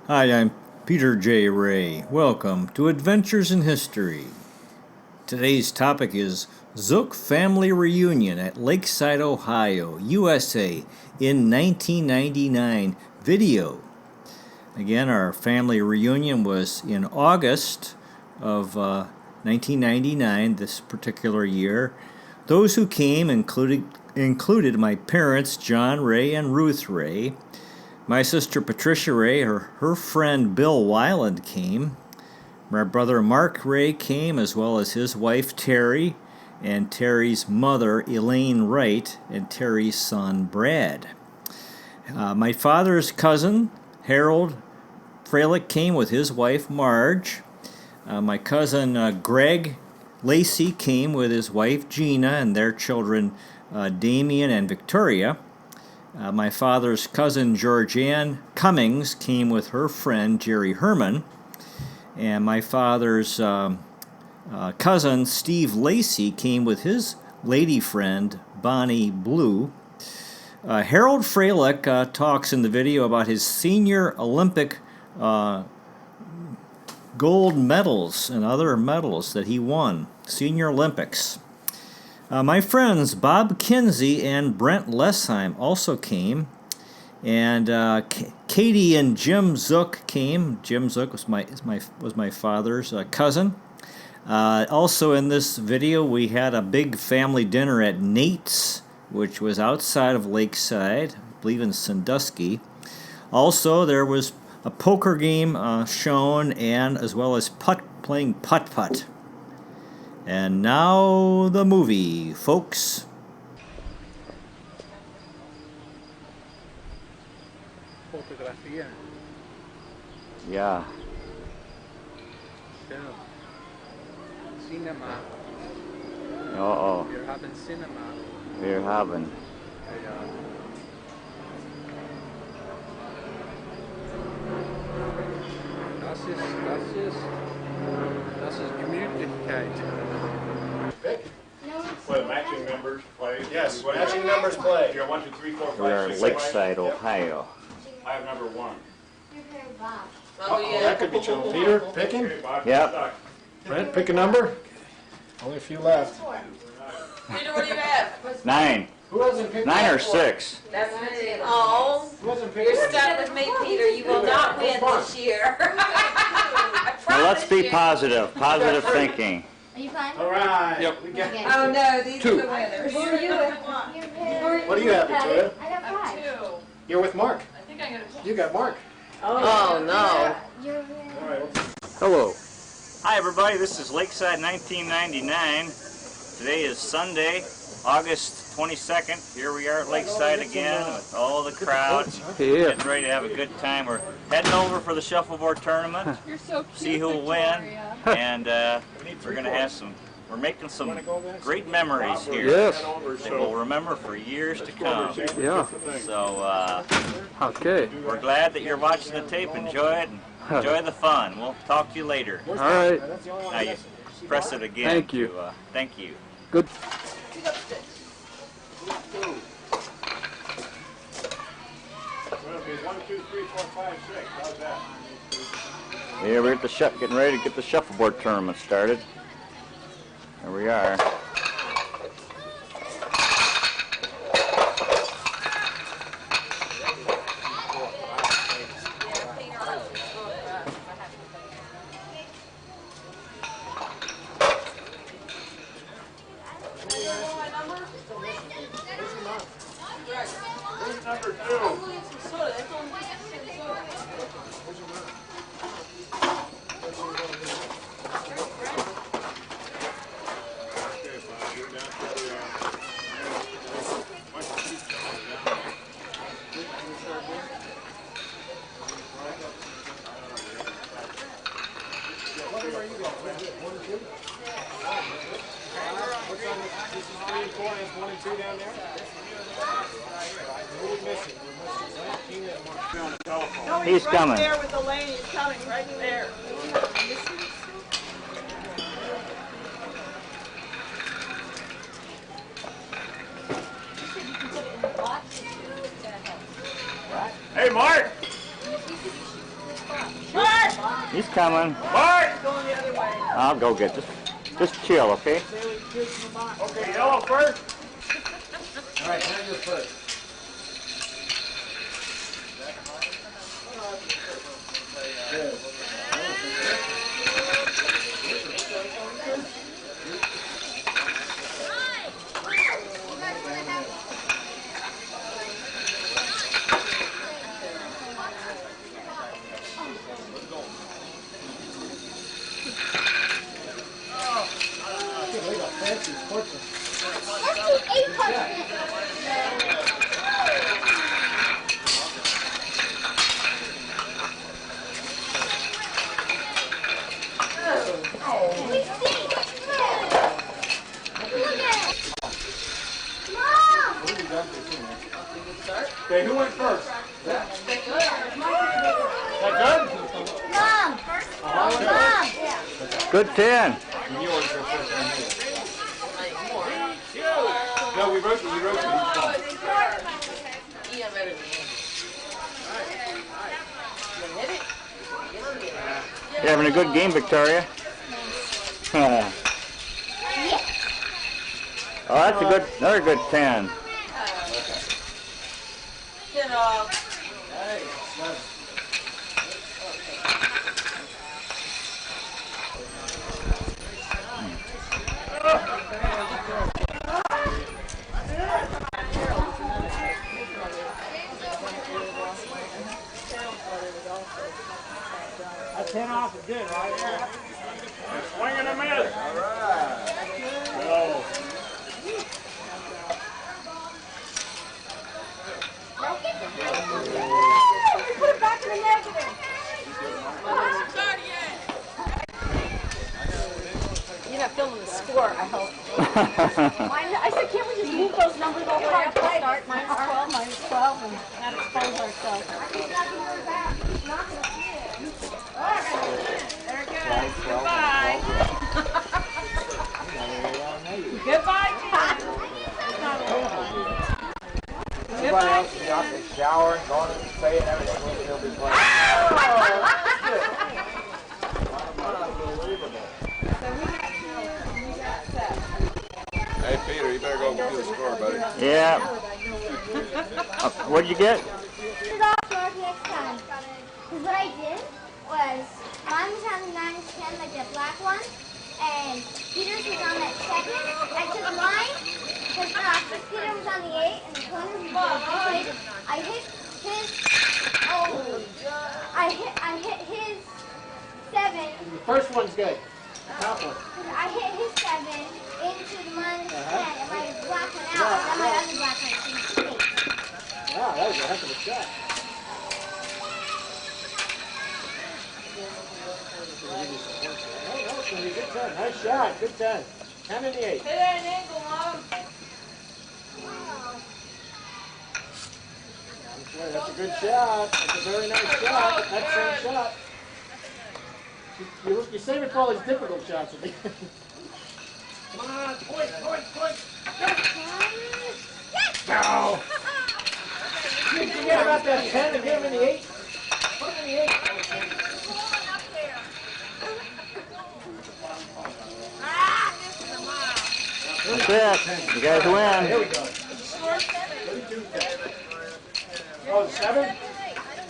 Hi, I'm Peter J. Ray. Welcome to Adventures in History. Today's topic is Zuck Family Reunion at Lakeside, Ohio, USA in 1999 video. Again, our family reunion was in August of 1999, this particular year. Those who came included my parents, John Ray and Ruth Ray. My sister Patricia Ray, her friend Bill Weiland came. My brother Mark Ray came, as well as his wife Terry, and Terry's mother Elaine Wright, and Terry's son Brad. My father's cousin Harold Freilich came with his wife Marge. My cousin Greg Lacey came with his wife Gina and their children Damien and Victoria. My father's cousin Georgianne Cummings came with her friend Jerry Herman, and my father's cousin Steve Lacey came with his lady friend Bonnie Blue. Harold Freilich talks in the video about his senior Olympic gold medals and other medals that he won, Senior Olympics. My friends Bob Kinsey and Brent Lesheim also came, and Katie and Jim Zuck came. Jim Zuck was my father's cousin. Also in this video, we had a big family dinner at Nate's, which was outside of Lakeside, I believe in Sandusky. Also, there was a poker game shown, and as well as playing putt-putt. And now the movie, folks. Fotografía. Yeah. Film. Cinema. Uh-oh. Wir haben Cinema. Wir haben. Ja. Das ist Gemütlichkeit. What, matching numbers play? Yes, matching numbers play. You got 1, 2, 3, 4, 5, We are in 6, Lakeside, 7, 8. Ohio. I have number 1. Oh, that could be trouble. Peter, picking? Okay, Bob, Yep. stuck. Brent, pick a number? Only a few left. Peter, what do you have? 9. Who hasn't picked 9 or yet? 6. That's me. Oh, Who hasn't picked you're yet? stuck with me, Peter. You will not win this year. I Now let's be promise you. positive. Positive thinking. Are you fine? All right. Yep. We got, Okay. Oh no, these Two. are the winners. Who are you with? what do you have, Victoria? I got 5. You're with Mark. I think I got a You got Mark. Oh no. You're All right. Hello. Hi, everybody. This is Lakeside 1999. Today is Sunday, August 22nd. Here we are at Lakeside again with all the crowd. Getting ready to have a good time. We're heading over for the Shuffleboard Tournament. You're so cute, See who will win. And we're going to have some, we're making some great memories here. Yes. That we'll remember for years to come. Yeah. So Okay. we're glad that you're watching the tape. Enjoy it. And enjoy the fun. We'll talk to you later. All right. Now you press it again. Thank you. Thank you. Good. Well, it'll be 1, 2, 3, 4, 5, 6. How's that? Yeah, we're at the getting ready to get the shuffleboard tournament started. There we are. Who's number 2? Okay, Bob, you're down to the, why don't you keep going down there? What's on this is 3 and 4, and it's 1 and 2 down there? Who are we missing? We're missing Brent, Tina, and Mark. Be on the telephone. He's coming. There with the lane. He's coming right there. Hey, Mark! He's coming. Mark! I'll go get just chill, okay? Okay, yellow first. All right, now you're first. Good. Fancy sportsman. Okay, who went first? That good? Good 10. No, we wrote you wrote it. You're having a good game, Victoria. Oh, that's a good, another good 10. Get off. That 10 off is good, right? Swing and a miss. All right. Go. Put it back in the negative. You're not filming the score, I hope. I said, can't we just move those numbers over after the start? Minus 12, and not expose ourselves. There it goes. Goodbye. Goodbye, Ken. Everybody else is out there showering, going in the spay and everything. We'll still be playing. Hey, Peter, you better go do the score, buddy. Yeah. What'd you get? This is all for next time. Because what I did was, mine was on the 9-10, like the black one, and Peter's was on that 7. I took mine, because Peter was on the 8, and the corner was on the 8. I hit his, I hit his 7. The first one's good. The top one. I hit his 7 into the minus 10, and my black one out, and then my other black one into 8. Wow, that was a heck of a shot. Oh, that was going to be a good 10. Nice shot. Good 10. 10 and the 8. Hit an ankle, Mom. That's a good shot. That's a very nice shot. That same shot. You save it for all these difficult shots. Come on, point. Go! You forget about that 10 and get him in the 8. Put him in the 8. That's it. You guys win. Here we go. Oh, 7?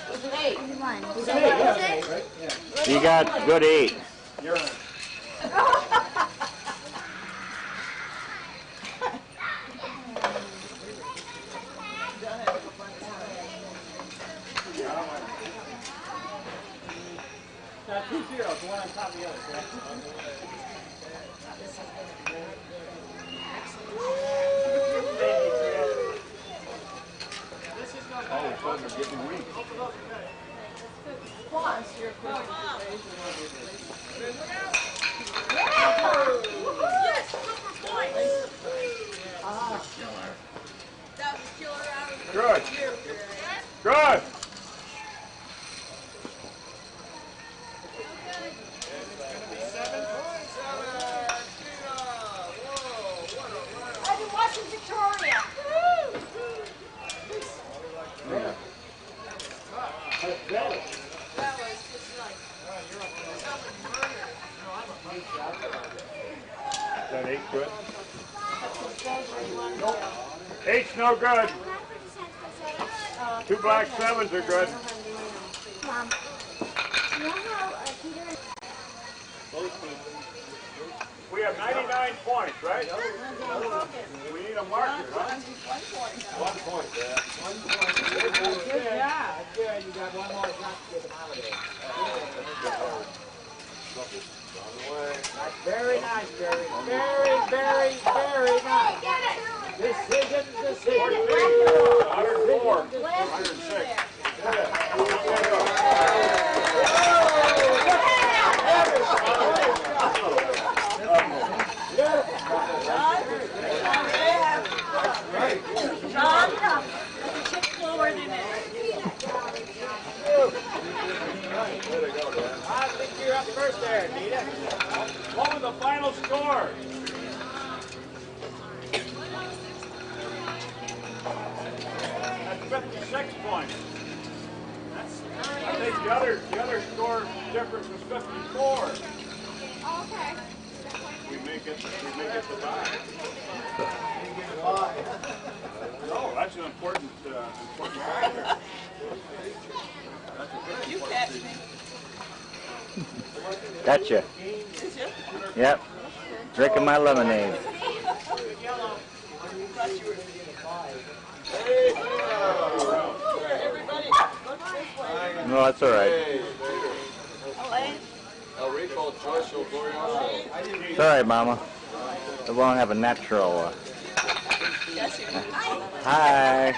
Who's an 8? Who's an 8? Yeah, right? Yeah. You got good 8. You're on. Now 2-0, the one on top of the other, correct? Oh, the folks are getting weak. Yes, super point. That was killer out of the Good. year. Good. I've been watching Victoria. Yeah. That's better. That was just like. good. Eight's no good. 2 black 7s are good. Mom, you know how Peter... We have 99 points, right? We need a marker, huh? 1 point, Dad. 1 point. Good job. Good. You got one more shot to get them out of there. Very nice, Barry. Very nice. Decision. 104. 106. John, chip forward in it. I think you're up first there, Nita. What was the final score? That's 56 points. I think the other score difference was 54. Okay. We may get the tie. No, that's an important factor. You catch me. Gotcha. Yep. Drinking my lemonade. No, that's all right. El Rico, Joyce, Glorioso. It's all right, Mama. It won't have a natural. Hi.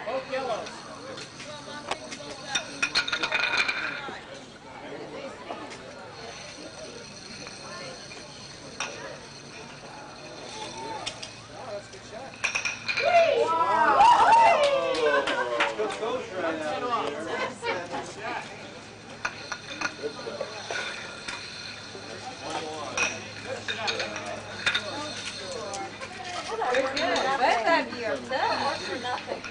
Both of you are tough for nothing.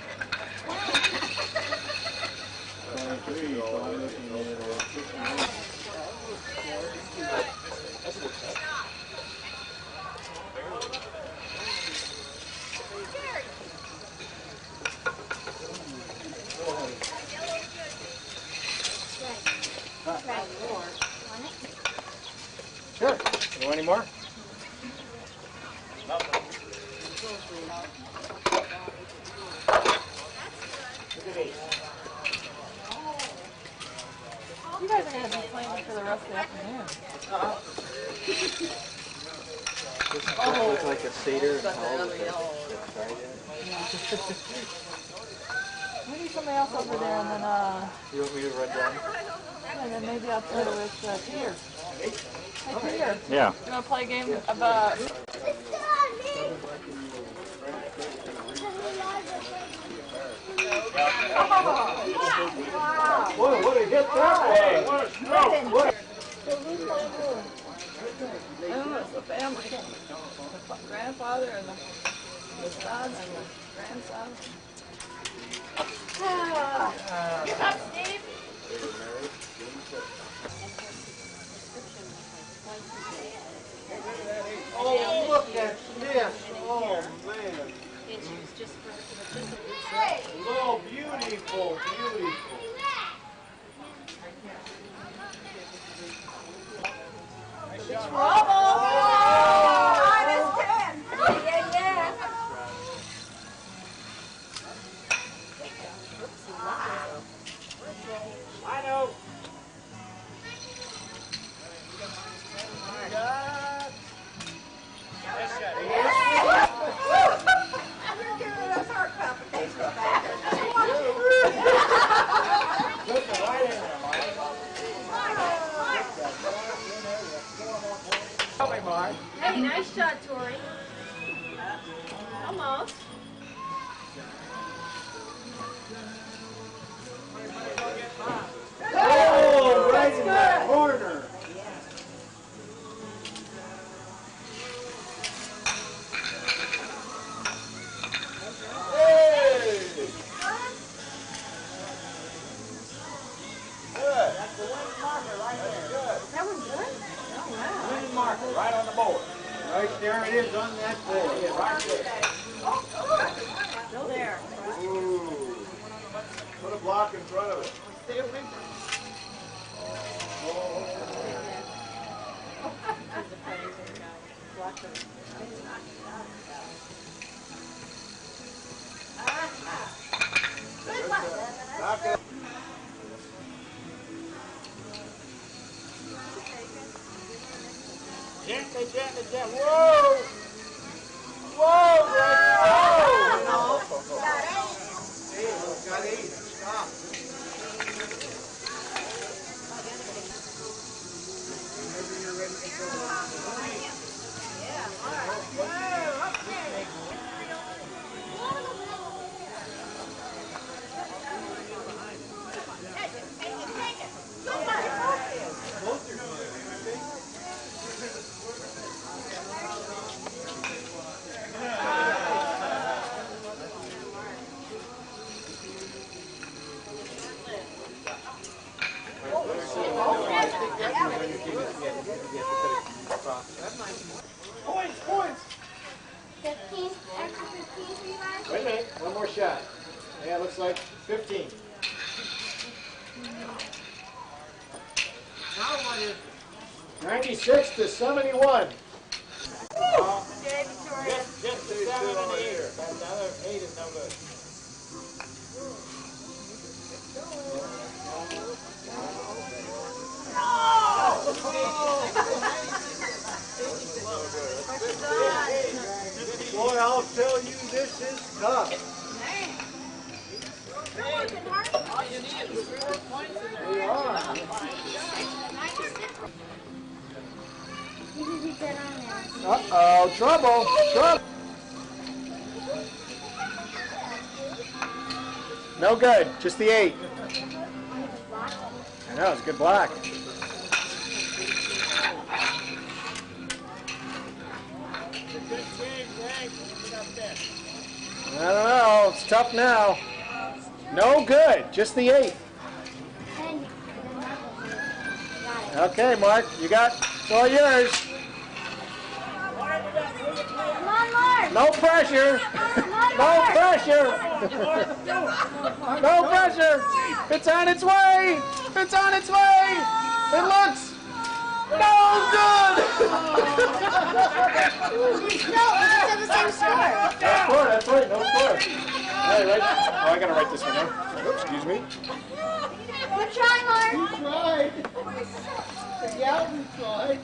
Sure. You want any more? You guys are going to be playing for the rest of the afternoon. Looks like a cedar. We need somebody else over there, and then You want me to run down? and then maybe I'll play with Peter. Hey, Peter. Yeah. You want to play a game of What a hit that! Hey, what a stroke! It's the family. The grandfather and the son and the grandson. You're up, Steve. Oh, look at this. Oh, man. Oh, beautiful. I know. Hey, nice shot, Tori. Almost. Oh, right in the corner. marker right on the board. Right there it is on that board. Yeah, right there. Still there. Ooh. Put a block in front of it. Stay away from it. Knock it. Gently, gently, gently. Whoa! Whoa, Greg! Whoa! Got eight. Stop. Whenever you're ready to go. Points, points! 15, extra 15 for you guys? Wait a minute. One more shot. Yeah, it looks like 15. Now what is it? 96 to 71. Just the 7 in the air. The other 8 is no good. Boy, I'll tell you, this is tough. All you need is 3 more points in there. We are. You can keep that on there. Uh-oh, trouble, trouble. No good, just the 8. I know, it's a good block. Good game, Greg. Get up there. I don't know, it's tough now. No good, just the 8. And Okay, Mark, you got, it's all yours. come on, Mark! No pressure. No pressure. No pressure. It's on its way. It's on its way. It looks no good. No, we still have the same score. No score, that's right, no score. Hey, right. Oh, I gotta write this one down. Oops, excuse me. Good try, Mark. Tried. Yeah, we tried.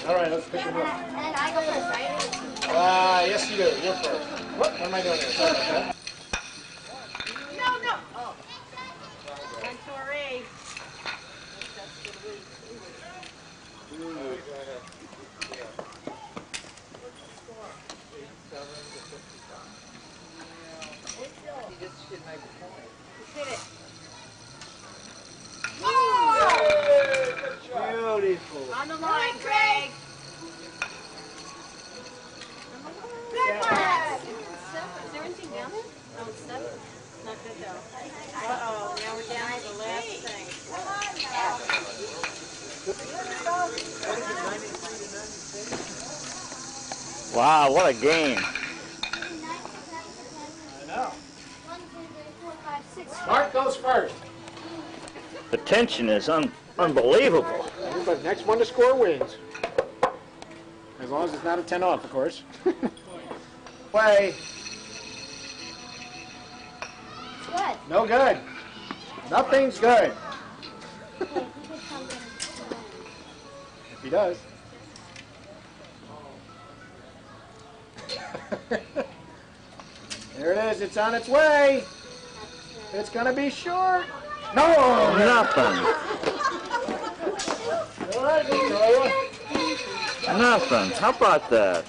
All right, let's pick them up. And I go first, right? Yes, you do. You're first. What am I doing here? Sorry about that. No, no. Oh. Monterey. You just should make a point. Hit it. Beautiful. On the line, Greg. Good pass. Is there anything down there? Oh, it's 7. Not good though. Uh-oh, now we're down to the last thing. Wow, what a game. I know. 1, 2, 3, 4, 5, 6. Mark goes first. The tension is unbelievable. But next one to score wins. As long as it's not a 10 off, of course. Play. Good. No good. Nothing's good. Hey, you could come in. If he does. There it is. It's on its way. It's going to be short. No! Nothing. All right, Victoria. Nothing. How about that?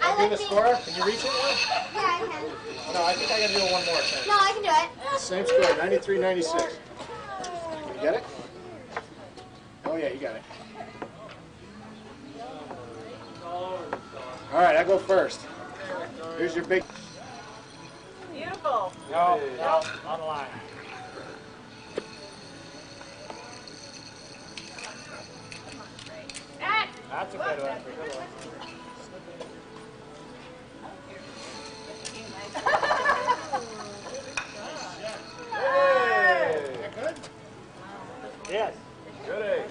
I Do like the being... score. Can you reach it? Yeah, I can. No, I think I got to do it one more time. No, I can do it. Same score, 93-96. You get it? Oh yeah, you got it. All right, I go first. Here's your big. Beautiful. No, no, on the line. That's a good one. Hey! Is that good? Yes. Goody.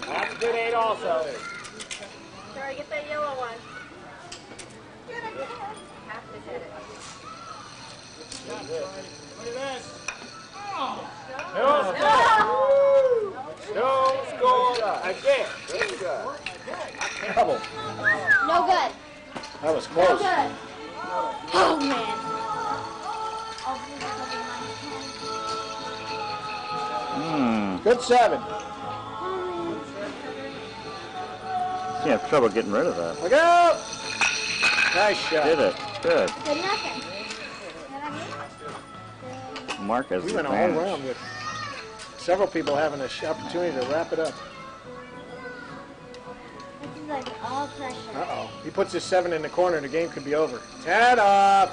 That's a good 8 also. Sorry, get that yellow one. Have to hit it. Look at this. No score again. Good shot. Double. No good. That was No close. good. Oh, man. Good 7. You have trouble getting rid of that. Look out! Nice shot. Did it. Good. Good nothing. You know what I mean? Mark has We the went a whole advantage. round with several people having an opportunity to wrap it up. This is like all pressure. Uh-oh. He puts his 7 in the corner and the game could be over. 10 up!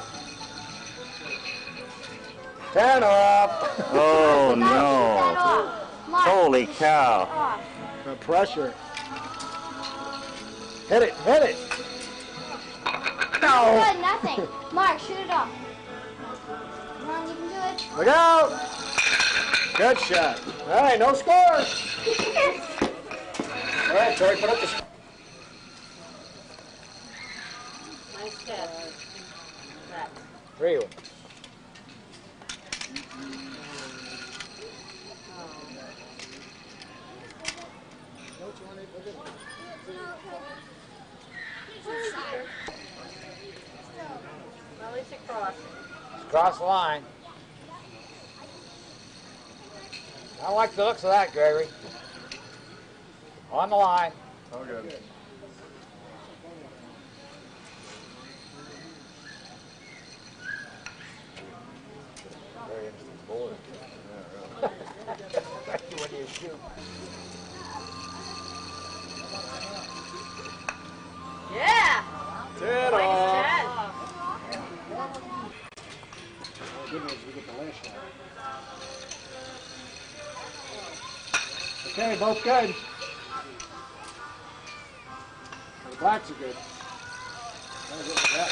10 up! Oh, That no. off. Mark, Holy just cow. shut it off. The pressure. Hit it, hit it! No! Good, nothing. Mark, shoot it off. Come on, you can do it. Look out! Good shot. All right, no scores. All right, Tori, put up the score. Nice catch. That. 3. Well, at least it crossed. Cross the line. I don't like the looks of that, Gregory. On the line. Oh, good. Very interesting board. When you shoot. Yeah! 10 Minus off. 10. Good news, we get the last shot. Okay, both good. The blacks are good. Gotta get with that.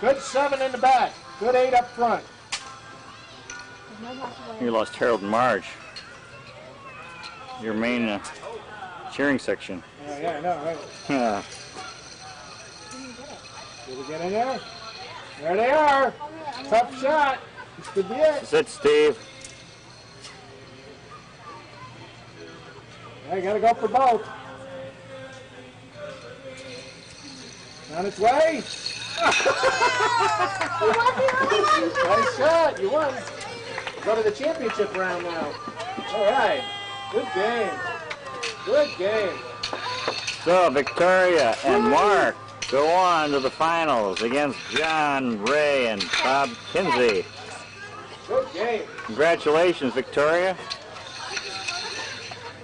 Good 7 in the back. Good 8 up front. There's no possible You lost Harold and Marge. Your main cheering section. Yeah, I know, right? Yeah. Did we get in there? There they are. Tough shot. This could be it. That's it, Steve. I gotta go for both. On its way. Nice shot. You won. Go to the championship round now. All right. Good game. Good game. So, Victoria and Mark go on to the finals against John, Ray, and Bob Kinsey. Good game. Congratulations, Victoria.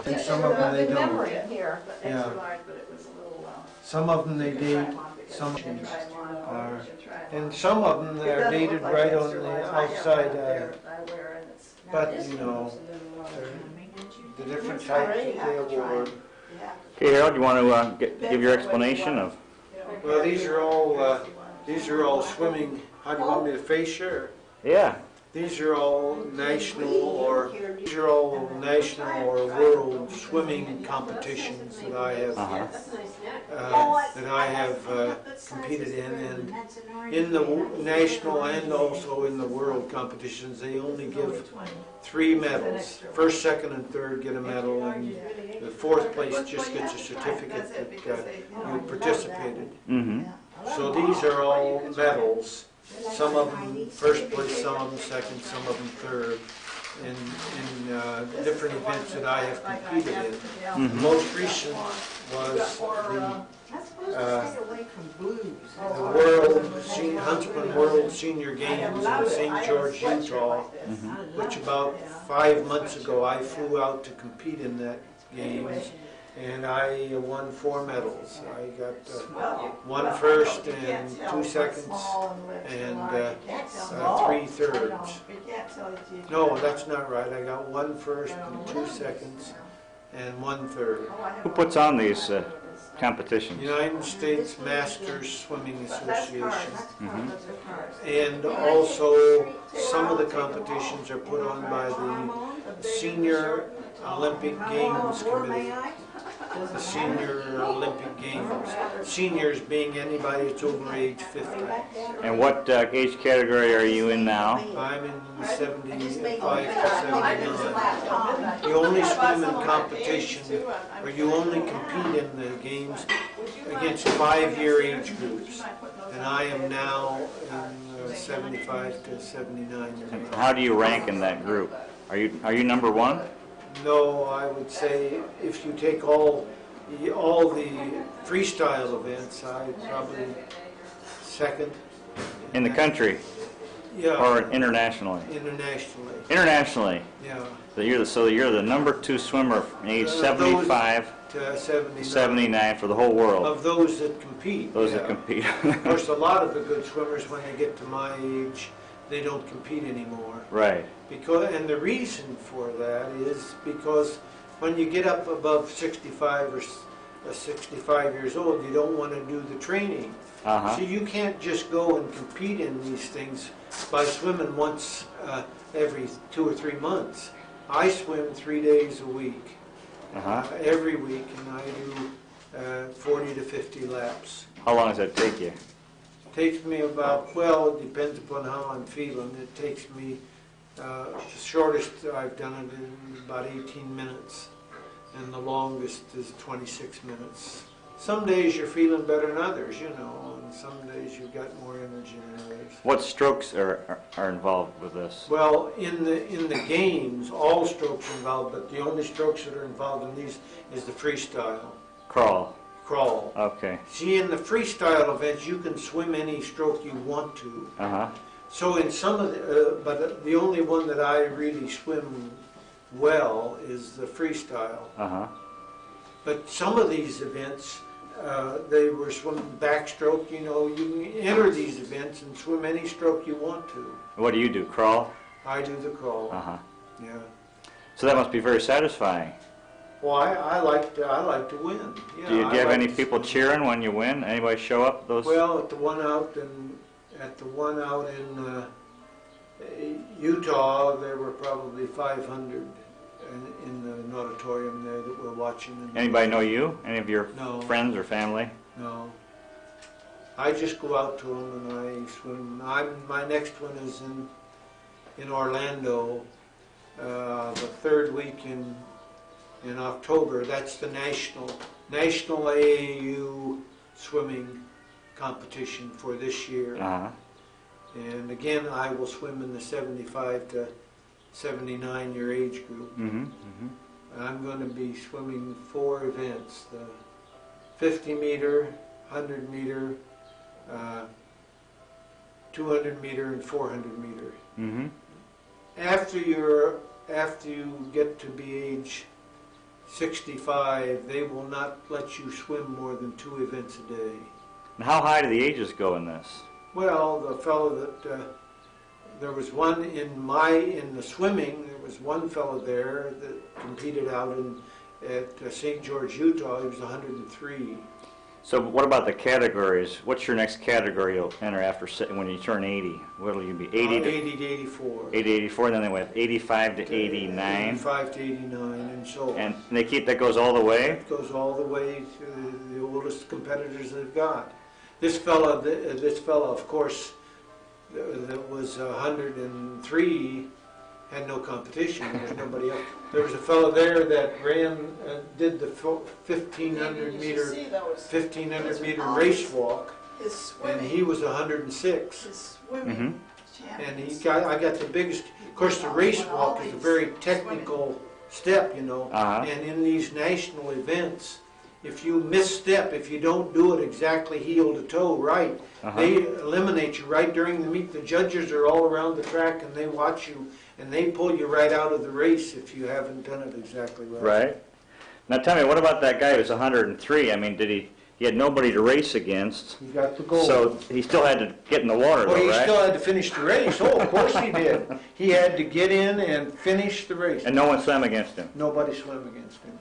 And some of them they don't. Memory in here, but Yeah. extra large, but it was a little, Some of them they date, some are, and some of them they're dated right on the outside. But you know, the different types that they award. Okay, Harold, you want to give your explanation of? Well, these are all swimming. How do you want me to face here? Yeah. These are all national or world swimming competitions that I have competed in, and in the national and also in the world competitions, they only give 3 medals. First, second, and third get a medal, and the 4th place just gets a certificate that you participated. Mm-hmm. So these are all medals. Some of them first place, some of them second, some of them third, in different events that I have competed in. Mm-hmm. The most recent was the Huntsman World Senior Games in St. George, Utah, which about 5 months ago I flew out to compete in that games. And I won 4 medals. I got 1 first and 2 seconds, and 3/3. We can't tell it to you. No, that's not right. I got 1 first and 2 seconds and 1/3. Who puts on these competitions? United States Masters Swimming Association. Mhm. And also, some of the competitions are put on by the Senior Olympic Games Committee. The Senior Olympic Games. Seniors being anybody that's over age 50. And what age category are you in now? I'm in 75 to 79. You only swim in competition, or you only compete in the games against 5-year age groups. And I am now in 75 to 79 years old. How do you rank in that group? Are you number 1? No, I would say if you take all the freestyle events, I probably second. In the country Yeah, or internationally? internationally. Internationally. Yeah. So you're the number 2 swimmer from age Those 75 to 79. 79 for the whole world. Of those that compete. Those yeah. that compete. Of course, a lot of the good swimmers, when they get to my age, they don't compete anymore. Right. And the reason for that is because when you get up above 65 or 65 years old, you don't want to do the training. Uh-huh. So you can't just go and compete in these things by swimming once every 2 or 3 months. I swim 3 days a week, Uh-huh. every week, and I do 40 to 50 laps. How long does that take you? Takes me about, well, it depends upon how I'm feeling. It takes me, the shortest I've done it in about 18 minutes, and the longest is 26 minutes. Some days you're feeling better than others, you know, and some days you've got more energy than others. What strokes are involved with this? Well, in the games, all strokes are involved, but the only strokes that are involved in these is the freestyle. Crawl. Crawl. Okay. See, in the freestyle events, you can swim any stroke you want to. Uh-huh. So in some of but the only one that I really swim well is the freestyle. Uh-huh. But some of these events, they were swimming backstroke. You know, you can enter these events and swim any stroke you want to. What do you do? Crawl? I do the crawl. Uh-huh. Yeah. So that must be very satisfying. Well, I like to win. Yeah, Do you I have like any to people swim. cheering when you win? Anybody show up? Those. Well, at the one out in Utah, there were probably 500 in the auditorium there that were watching. Anybody know you? Any of your No. friends or family? No. I just go out to them and I swim. My next one is in Orlando, the 3rd week in October. That's the national AAU swimming competition for this year. Uh-huh. And again, I will swim in the 75 to 79 year age group. Mm-hmm. Mm-hmm. I'm going to be swimming 4 events: the 50 meter, 100 meter, 200 meter, and 400 meter. Mm-hmm. After you get to be age 65, they will not let you swim more than 2 events a day. And how high do the ages go in this? Well, the fellow that there was one in the swimming. There was one fellow there that competed out at St. George, Utah. He was 103. So what about the categories? What's your next category you'll enter after when you turn 80? What'll you be? 80 to 80 to 84. 80 to 84, and then they went 85 to 89. 85 to 89, and so on. And they keep that goes all the way? It goes all the way to the oldest competitors they've got. This fella, of course, that was 103, had no competition. There was nobody else. There was a fellow there that did the 1500 meter race walk, and he was 106. His swimming And I got the biggest. Of course, the race walk is a very technical step, you know. Uh-huh. And in these national events, if you misstep, if you don't do it exactly heel to toe right, they eliminate you right during the meet. The judges are all around the track and they watch you and they pull you right out of the race if you haven't done it exactly right. Right. Now tell me, what about that guy who's 103? I mean, did he had nobody to race against. He got the gold. So he still had to get in the water, Well, though, he right? still had to finish the race. Oh, of course he did. He had to get in and finish the race. And no one swam against him. Nobody swam against him.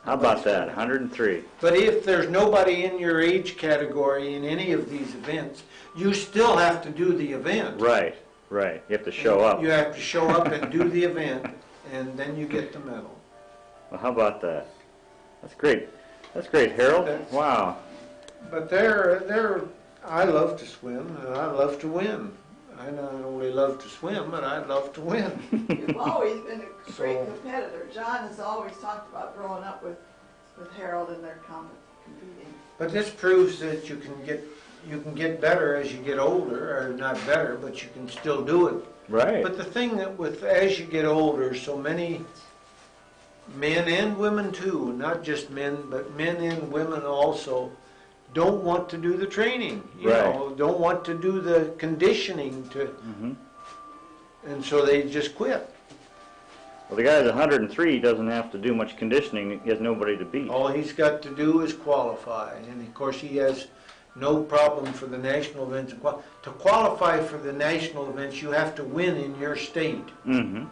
How about that? 103. But if there's nobody in your age category in any of these events, you still have to do the event. Right, right. You have to show up. You have to show up and do the event, and then you get the medal. Well, how about that? That's great. That's great, Harold. Wow. But I love to swim, and I love to win. I not only love to swim, but I love to win. You've always been a great competitor. John has always talked about growing up with Harold and their competing. But this proves that you can get better as you get older, or not better, but you can still do it. Right. But the thing that as you get older, so many men and women too, not just men, but men and women also, don't want to do the training, don't want to do the conditioning and so they just quit. Well, the guy's 103, doesn't have to do much conditioning. He has nobody to beat. All he's got to do is qualify, and of course he has no problem for the national events. To qualify for the national events, you have to win in your state. Mm-hmm.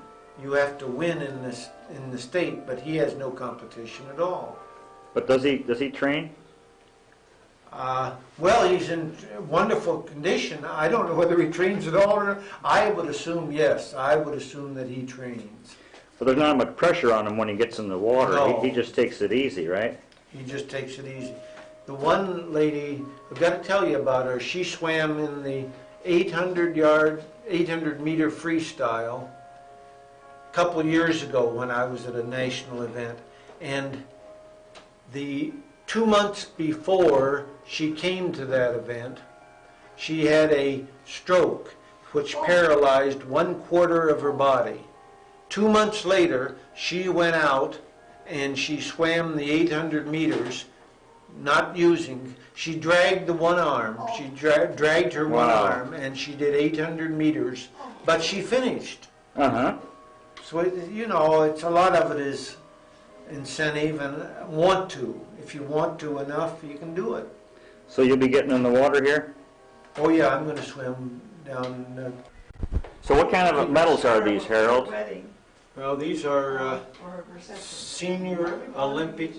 You have to win in the state, but he has no competition at all. But does he train? Well, he's in wonderful condition. I don't know whether he trains at all or not. I would assume yes. I would assume that he trains. But there's not much pressure on him when he gets in the water. No. He just takes it easy, right? He just takes it easy. The one lady, I've got to tell you about her. She swam in the 800 meter freestyle a couple years ago when I was at a national event. And the 2 months before she came to that event, she had a stroke which paralyzed 1/4 of her body. 2 months later, she went out and she swam the 800 meters, not using, she dragged the one arm, she dragged her one arm, and she did 800 meters, but she finished. Uh-huh. So, it's a lot of it is incentive and want to. If you want to enough, you can do it. So you'll be getting in the water here? Oh yeah, I'm going to swim down. So what kind of medals are these, Harold? Well, these are senior Olympic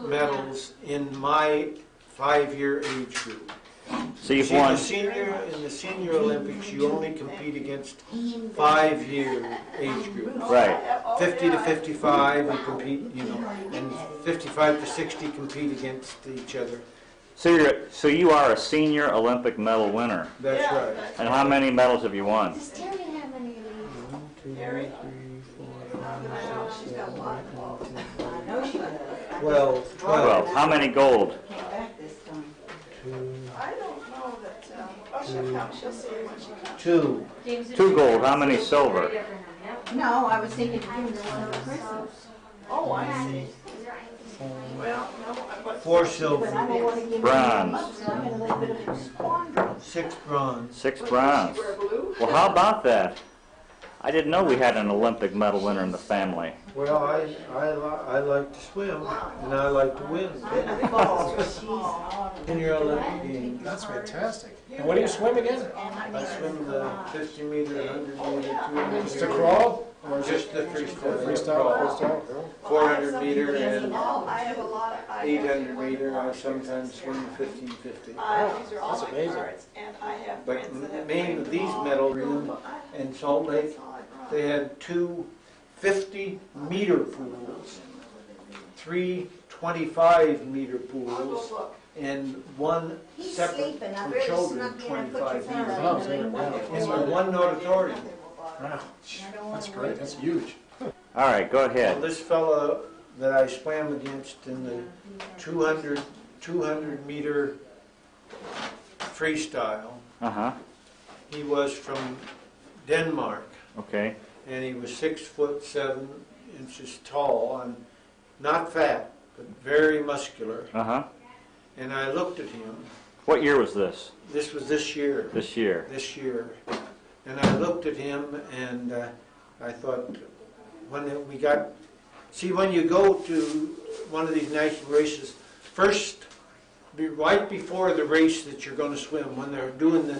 medals in my 5-year age group. So you've See, won. in the senior Olympics, you only compete against 5-year age groups. Right. 50 to 55, you compete, and 55 to 60 compete against each other. So you are a senior Olympic medal winner. That's right. And how many medals have you won? Does Terry have any of these? 1, 2, 3, 4, 5, 6, 7, 8, 9, 10, 12. 12. How many gold? I don't know that, she'll come, she'll see when she comes. 2. 2 gold. How many silver? No, I was thinking to give him one for Christmas. Oh, I see. Well, no, but 4 silver. Bronze. 6 bronze. 6 bronze. Well, how about that? I didn't know we had an Olympic medal winner in the family. Well, I like to swim, and I like to win. In your Olympic Games. That's fantastic. And what do you swim again? I swim the 50 meter, 100 meter, 200 Just meter. a crawl? Or is Just it the freestyle. freestyle? 400 meter and I have a lot of. 800 meter. I sometimes swim 1550. These are all That's my amazing. cards, and I have But friends that have. main these medals in Salt Lake, they had 2 50-meter pools, 3 25-meter pools, and 1 separate for children 25 Oh, meters. In one auditorium. wow. That's great. That's huge. All right, go Well, ahead. this fellow that I swam against in the 200 meter freestyle, Uh-huh. he was from Denmark, Okay. and he was 6'7" tall, and not fat, but very muscular. Uh-huh. And I looked at him. What year was this? This was this year. This year. This year. And I looked at him, and I thought, when you go to one of these national races, first right before the race that you're gonna swim, when they're doing the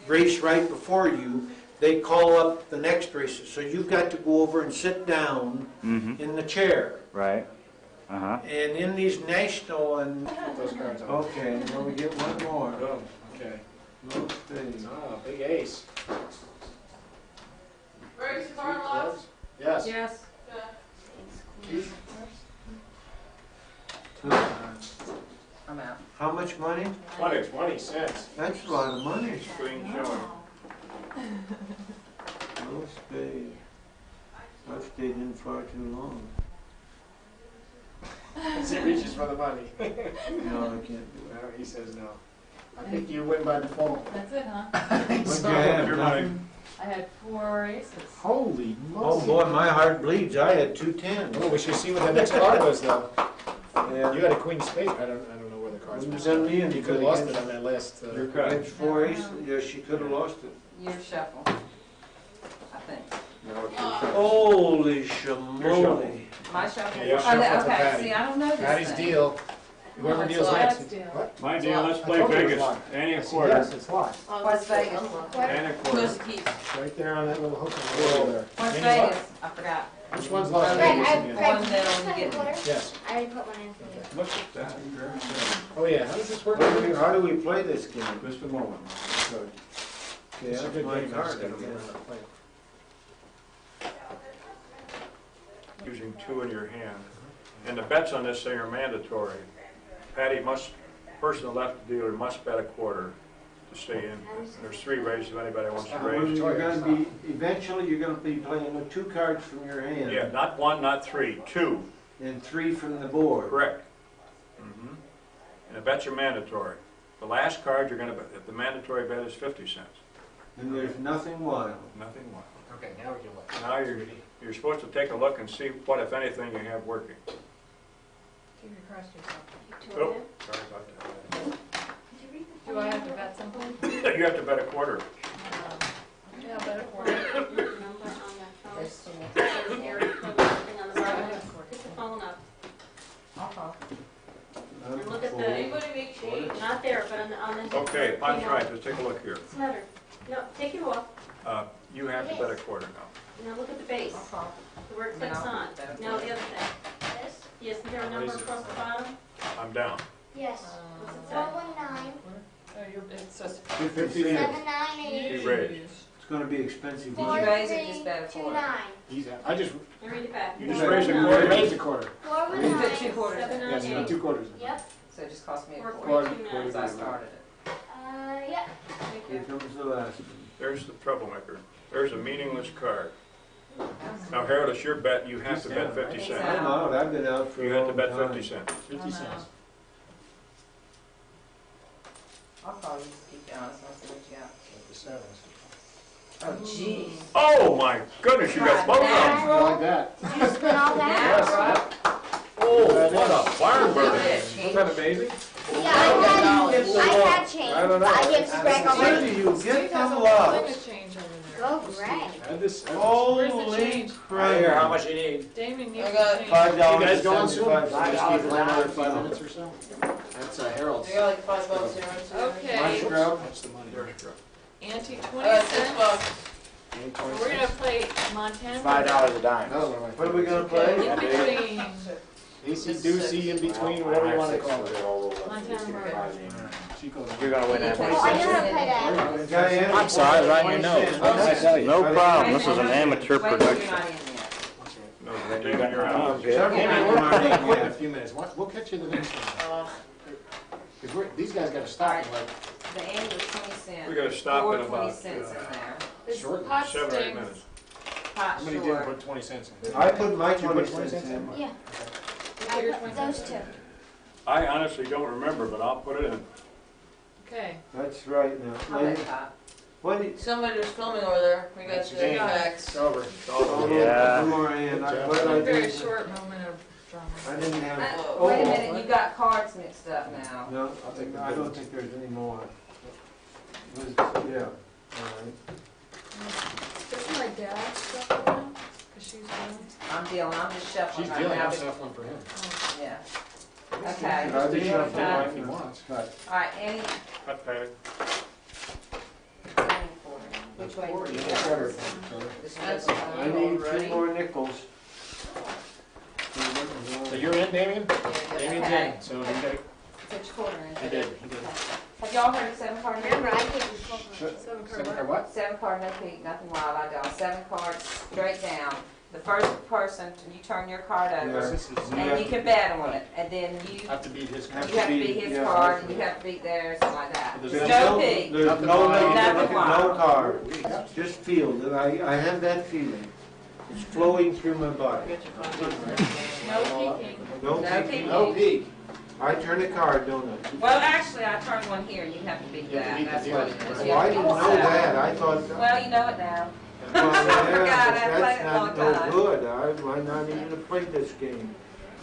race right before you, they call up the next races. So you've got to go over and sit down in the chair. Right. Uh-huh. And in these national and, Those cards on. okay, well, we get one more. Boom. Okay. No thing. Ah, big ace. Where's the bar lost? Yes. Yes. I'm out. How much money? 20 cents. That's a lot of money. Screen showing. No spade. I've stayed in far too long. He reaches for the money. No, I can't do it. No, he says no. I think you win by default. That's it, huh? What'd you have? Your money. I had 4 aces. Holy Oh moly. boy, my heart bleeds. I had 2 tens. Oh, we should see what the next card was though. Yeah. You had a queen spade. I don't know where the cards It were. was on me and You could have lost it on that last. Your card. Against 4 aces. Yeah, she could have lost it. Your shuffle, I think. Holy shamoly. My shuffle? Yeah, your Oh, shuffle to okay, Patty. see, I don't know this Patty's thing. deal. Whoever deals Patty's next. deal. What? My deal, let's I play told you it was Vegas. locked. Any a Yes, quarter. Yes, it's locked. What's Vegas? And a quarter. Who's the keys? It's right there on that little hook on the wall there. What's Any luck? Vegas? I forgot. Which one's Las Greg, Vegas I, again? Greg, One did you down, just put get a quarter? Yes. I already put one in for you. Look at that. Oh yeah, how does this work? How do we play this game? Just a moment. Good. Okay, It's a that's good my game. card. Just gotta I remember guess. how to play it. Using 2 in your hand. And the bets on this thing are mandatory. Patty must, person left dealer must bet a quarter to stay in. There's 3 races if anybody wants to raise. You're gonna be, eventually you're gonna be playing with 2 cards from your hand. Yeah, not 1, not 3, 2. And 3 from the board. Correct. And the bets are mandatory. The last card you're gonna bet, the mandatory bet is 50 cents. And there's nothing wild. Nothing more. Okay, now we can look. Now you're supposed to take a look and see what, if anything, you have working. You repressed yourself. Oh, sorry about Do I have to bet something? that. You have to bet a quarter. Yeah, bet a quarter. There's two more. Pick the phone up. I'll call. And look at the- Anybody make change? Not there, but on the. Okay, Bob's right, let's take a look here. What's the matter? No, take it off. You have to bet a quarter now. Now look at the base. I'll call. Where it clicks on. Now the other thing. This? Yes, is there a number across the bottom? I'm down. Yes. What's it say? 419 It says 50 cents. 798 You raise. It's gonna be expensive. Did you raise it, just bet a quarter? 4329. He's out. I just Now read it back. You just raised a I quarter. raised a quarter. 419 Put 2 quarters in. Yes, you put 2 quarters in. Yep. So it just cost me a quarter. 4329. Since I started it. Yep. Here comes the last one. There's the troublemaker. There's a meaningless card. Now Harold, it's your bet, you have to bet 50 He's cents. I'm out, I've been out for a You have to long bet time. 50 cents. 50 cents. I'll call you, just keep going, so I'll see what you got. Like the sevens. Oh, jeez. Oh my goodness, you got both of them. I like that. Did you spin all that? Yes. Oh, what a barn burner. Isn't that amazing? Yeah, I had change, I don't know. but I gave to Greg Where already. do you get the Limit luck? change over there. Go Greg. Add this. Holy change? crap. How much you need? Damon needs I to got change. $5 You guys going soon? $5. Just keep it another 5 minutes or so. That's Harold's. You got like $5 here, aren't you? Okay. My scrub. That's the money. Ante I 20 got $6. cents. We're gonna play Montana. $5 a dime. What are we gonna play? In between AC Doocy in between, whatever you want to call it. Montana Murray. You're gonna win that. Oh, I know how to play that. Diane, I'm sorry, it's right in your nose. 20 What did I tell you? No problem, this is an amateur Wait, you're production. not in yet. No, Damon, you're out. Several Maybe people we're aren't in quick in a yet. few minutes. We'll catch you the next one. Because these guys got to stop in like The end was 20 cents. We gotta stop in 20 about cents in there. This Short. pot 7 or 8 stinks. minutes. Pot how many didn't short. put 20 cents in? I put my You put 20 20 cents cents in. Yeah. Put I your put 20 those cents two. in. I honestly don't remember, but I'll put it in. Okay. That's right How now. about that? What did? Somebody was filming over there. We got That's the Jane. facts. It's over. Yeah. Who are in? Good job. What did I Very do? short moment of drama. I didn't have. Wait a minute, you got cards mixed up now. No, I'll take the I don't think there's any more. It was, yeah, all right. This is my dad's stuff right now, because she's doing. I'm dealing, I'm just shuffling She's right dealing, now. I'm shuffling for him. Yeah. Okay. I'll be sure Okay. if he wants. All right, Annie. Cut Patty. Which way? I need 2 more nickels. So you're in, Damien? Damien's in, so he did. Which quarter is He it? did. Have y'all heard of 7-card? Remember, I gave you 7 what? 7-card, no peak, nothing wild, I don't. 7 cards straight down. The first person, you turn your card over, and you can bet on it, and then you Have to beat his card. have to beat his card, and you have to beat theirs, something like that. There's No peak. There's Nothing no, wild. Nothing wild. no card. Just feel that I have that feeling. It's flowing through my body. No peeking. No No peek. peeking. No peek. I turn a card, don't I? Well, actually, I turned one here, and you have to beat You have to that, beat that's the what it is. Oh, You I have to didn't beat know seven. that. I thought. Well, you know it now. Well, I forgot, I but played it a long that's not time. no good. I might not even have played this game.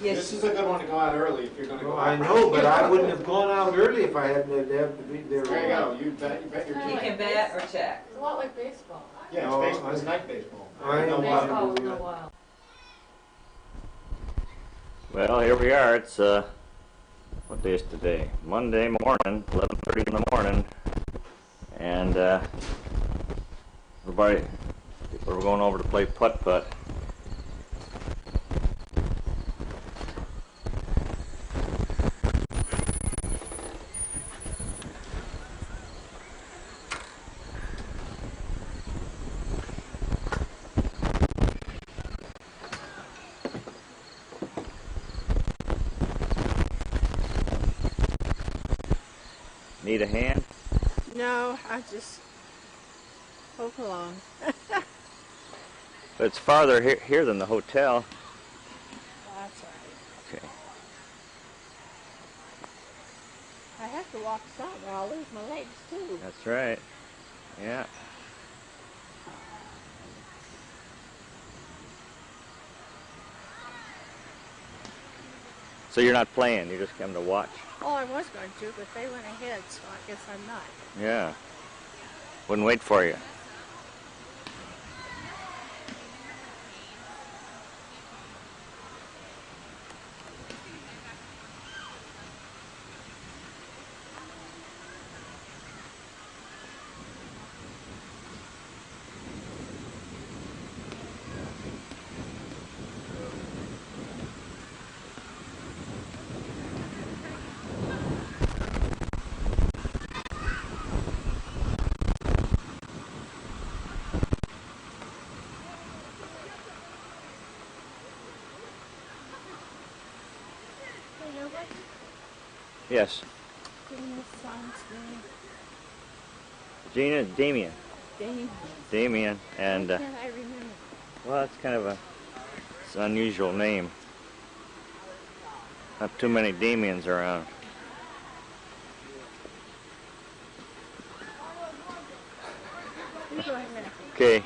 This is a good one to go out early if you're going to go Well, out. I know, but I wouldn't have gone out early if I hadn't had to have to be there. There you go. You bet your You team. can bet or check. It's a lot like baseball. Yeah, No, it's baseball. I- It's night baseball. I know No what wild. to do. No wild. Well, here we are. It's what day is today? Monday morning, 11:30 in the morning, and everybody, we're going over to play putt-putt. Need a hand? No, I just poke along. But it's farther here than the hotel. That's all right. Okay. I have to walk some or I'll lose my legs too. That's right. Yeah. So you're not playing, you're just coming to watch? Oh, I was going to, but they went ahead, so I guess I'm not. Yeah. Wouldn't wait for you. You know what? Yes. Gina's son's name? Gina, Damien. Damien. Damien, and Why can't I remember? well, it's kind of it's an unusual name. Not too many Damiens around. You go ahead. Okay.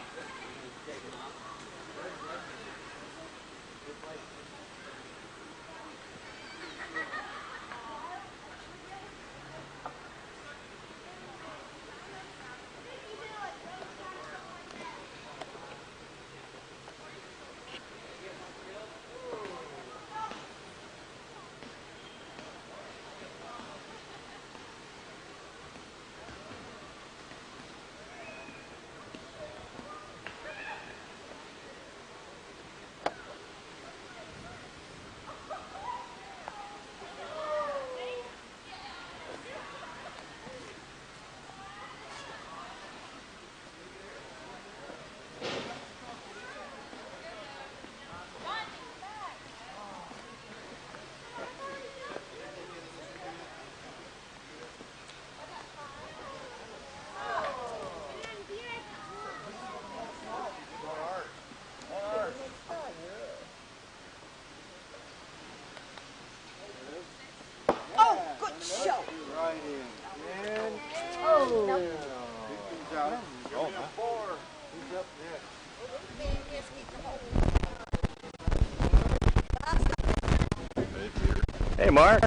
Hey, Mark.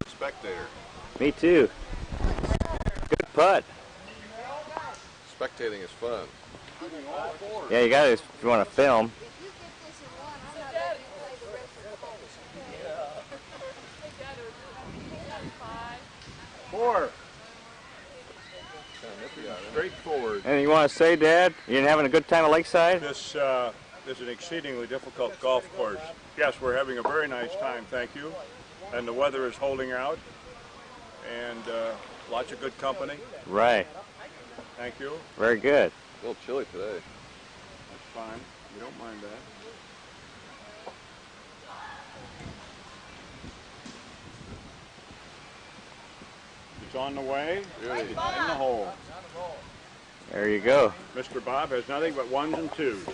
Spectator. Me too. Good putt. Spectating is fun. Yeah, you got it if you want to film. 4. Straightforward. And you want to say, Dad, you having a good time at Lakeside? This is an exceedingly difficult golf course. Yes, we're having a very nice time, thank you. And the weather is holding out. And lots of good company. Right. Thank you. Very good. A little chilly today. That's fine. We don't mind that. It's on the way. It's in the hole. There you go. Mr. Bob has nothing but 1s and 2s.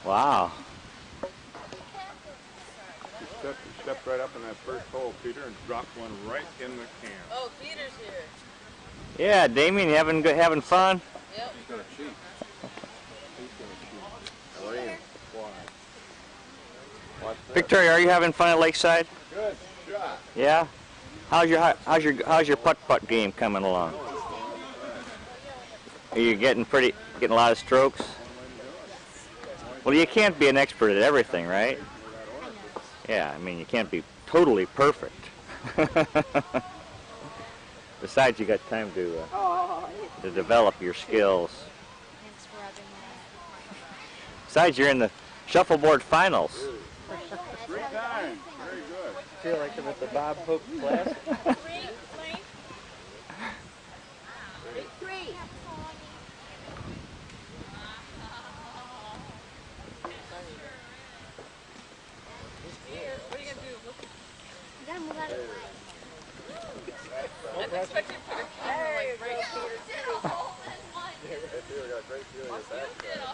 Wow. You stepped right up in that first hole, Peter, and dropped one right in the can. Oh, Peter's here. Yeah, Damien, you having fun? Yep. He's gonna cheat. He's gonna cheat. Lane. Watch that. Victoria, are you having fun at Lakeside? Good shot. Yeah. How's your putt game coming along? Are you getting a lot of strokes? Well, you can't be an expert at everything, right? Yeah, I mean, you can't be totally perfect. Besides, you got time to develop your skills. Besides, you're in the Shuffleboard finals. Great time. Very good. Feel like I'm at the Bob Hope class.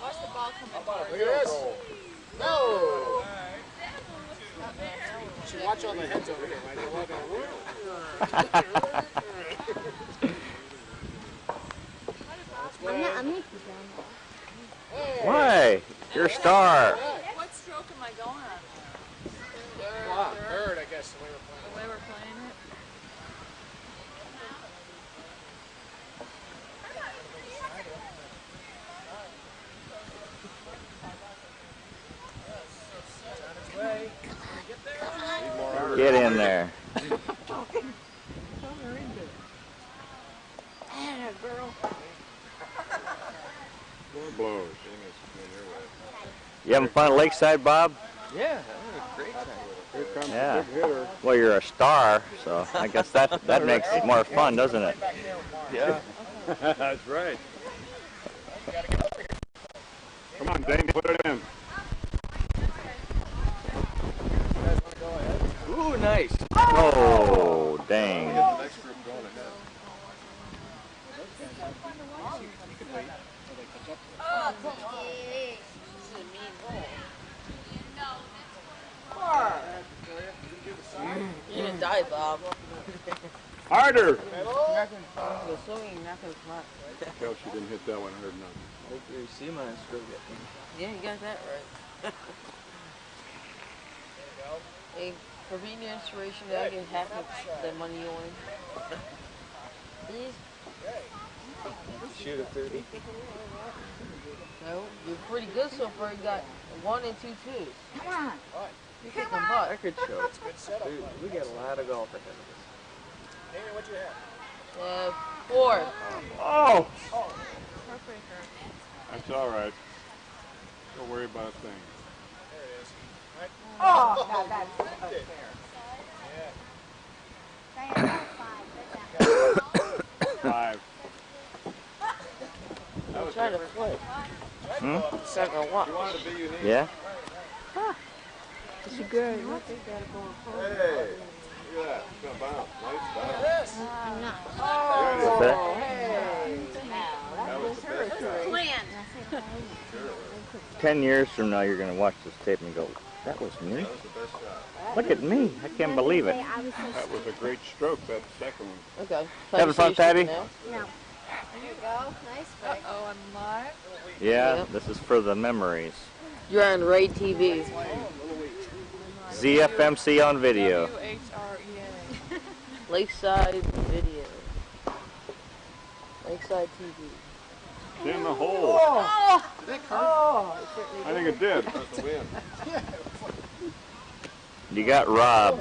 Watch the ball come in. Look at this. No. You should watch all the heads over here. Right? They walk on. Why? You're a star. What stroke am I going on? Third, I guess, the way The way we're playing it? Get in there. Four blows. You having fun at Lakeside, Bob? Yeah, having a great time. Here comes Yeah. the big hitter. Well, you're a star, so I guess that makes it more fun, doesn't it? Yeah. That's right. Come on, Dane, put it in. Ooh, nice. Oh, dang. The next group going ahead. You didn't die, Bob. Harder. The swing, you're not going to come up. Kelsey didn't hit that one hard enough. You see my stroke. Yeah, you got that right. Hey, for being your inspiration, I get half of the money you win. Please? Shoot a 30. No, you're pretty good so far. You got 1 and 2 twos. Come on. You're kicking butt. Record show. Dude, we got a lot of golf ahead of us. Damien, what'd you have? 4. Oh! That's all right. Don't worry about a thing. There it is. Right. Oh, no, that's unfair. Yeah. 5. I'm trying to play. Hmm? Second one. You wanted to be unique. Yeah? It's good. Look, they got it going forward. Hey, look at that. It's gonna bounce. Nice bounce. What's that? Hey. That was the best shot. Plan. 10 years from now, you're going to watch this tape and go, that was me? That was the best shot. Look at me. I can't believe it. That was a great stroke, that second one. Okay. Having fun, Patty? No. There you go. Nice break. Uh-oh, I'm live. Yeah, Yep. this is for the memories. You're on Ray TV. ZFMC on video. WHREA. Lakeside Video. Lakeside TV. It's in the hole. Oh! Did that hurt? I think it did. That's the win. You got robbed.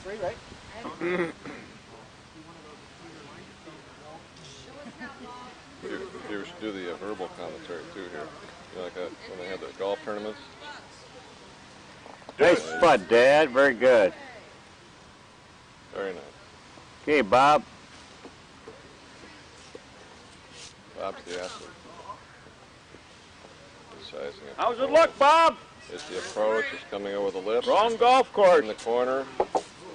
free, right? You should do the verbal commentary too here. You know, like when they have their golf tournaments. Nice putt, Dad. Very good. Very nice. Okay, Bob. Bob's the athlete. He's sizing it. How's it look, Bob? It's the approach. It's coming over the lip. Wrong golf course. In the corner.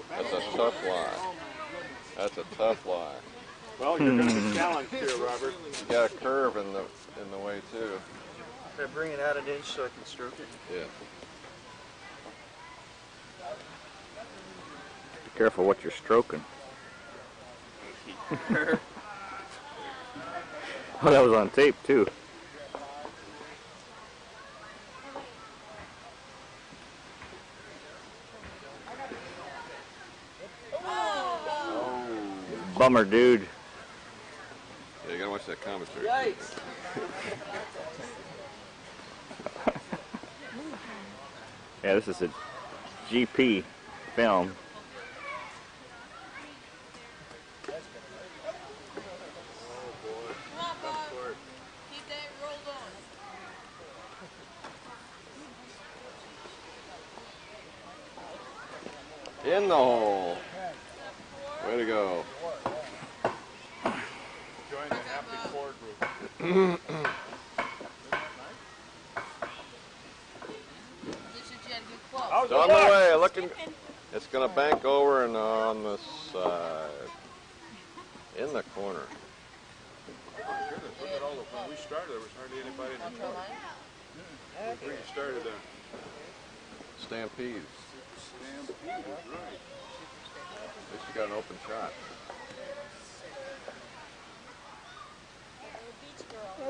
That's a tough lie. That's a tough lie. Well, you're going to be challenged here, Robert. You got a curve in the way too. Can I bring it out an inch so I can stroke it? Yeah. Be careful what you're stroking. Oh, that was on tape too. Bummer, dude. Yeah, you gotta watch that commentary. Yikes! Yeah, this is a GP film. In the hole. Way to go. Join the happy four group. It's on the way. Looking. It's gonna bank over and on the side. In the corner. Look at all the, when we started, there was hardly anybody in the corner. When you started there. Stampede. Stampede, right. At least you got an open shot. No.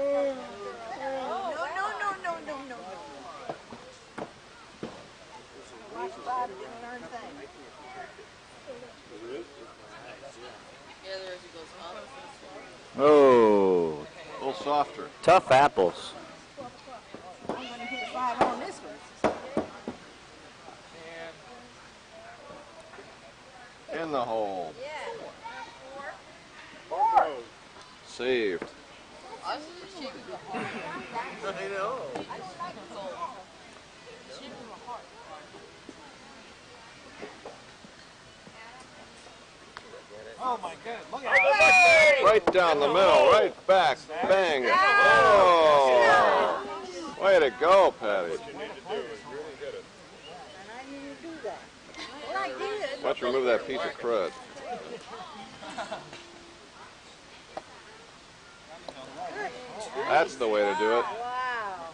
Watch Bob do an darn thing. Yeah, there is. He goes up. Oh. A little softer. Tough apples. I'm going to hit 5 on this one. In the hole. Four. Saved. I was just shaping the heart. I know. Shaping the heart. Oh my goodness, look at that. Right down the middle, right back, bang. Oh! Way to go, Patty. And I didn't do that. Well, I did. Why don't you remove that piece of crud? That's the way to do it. Wow.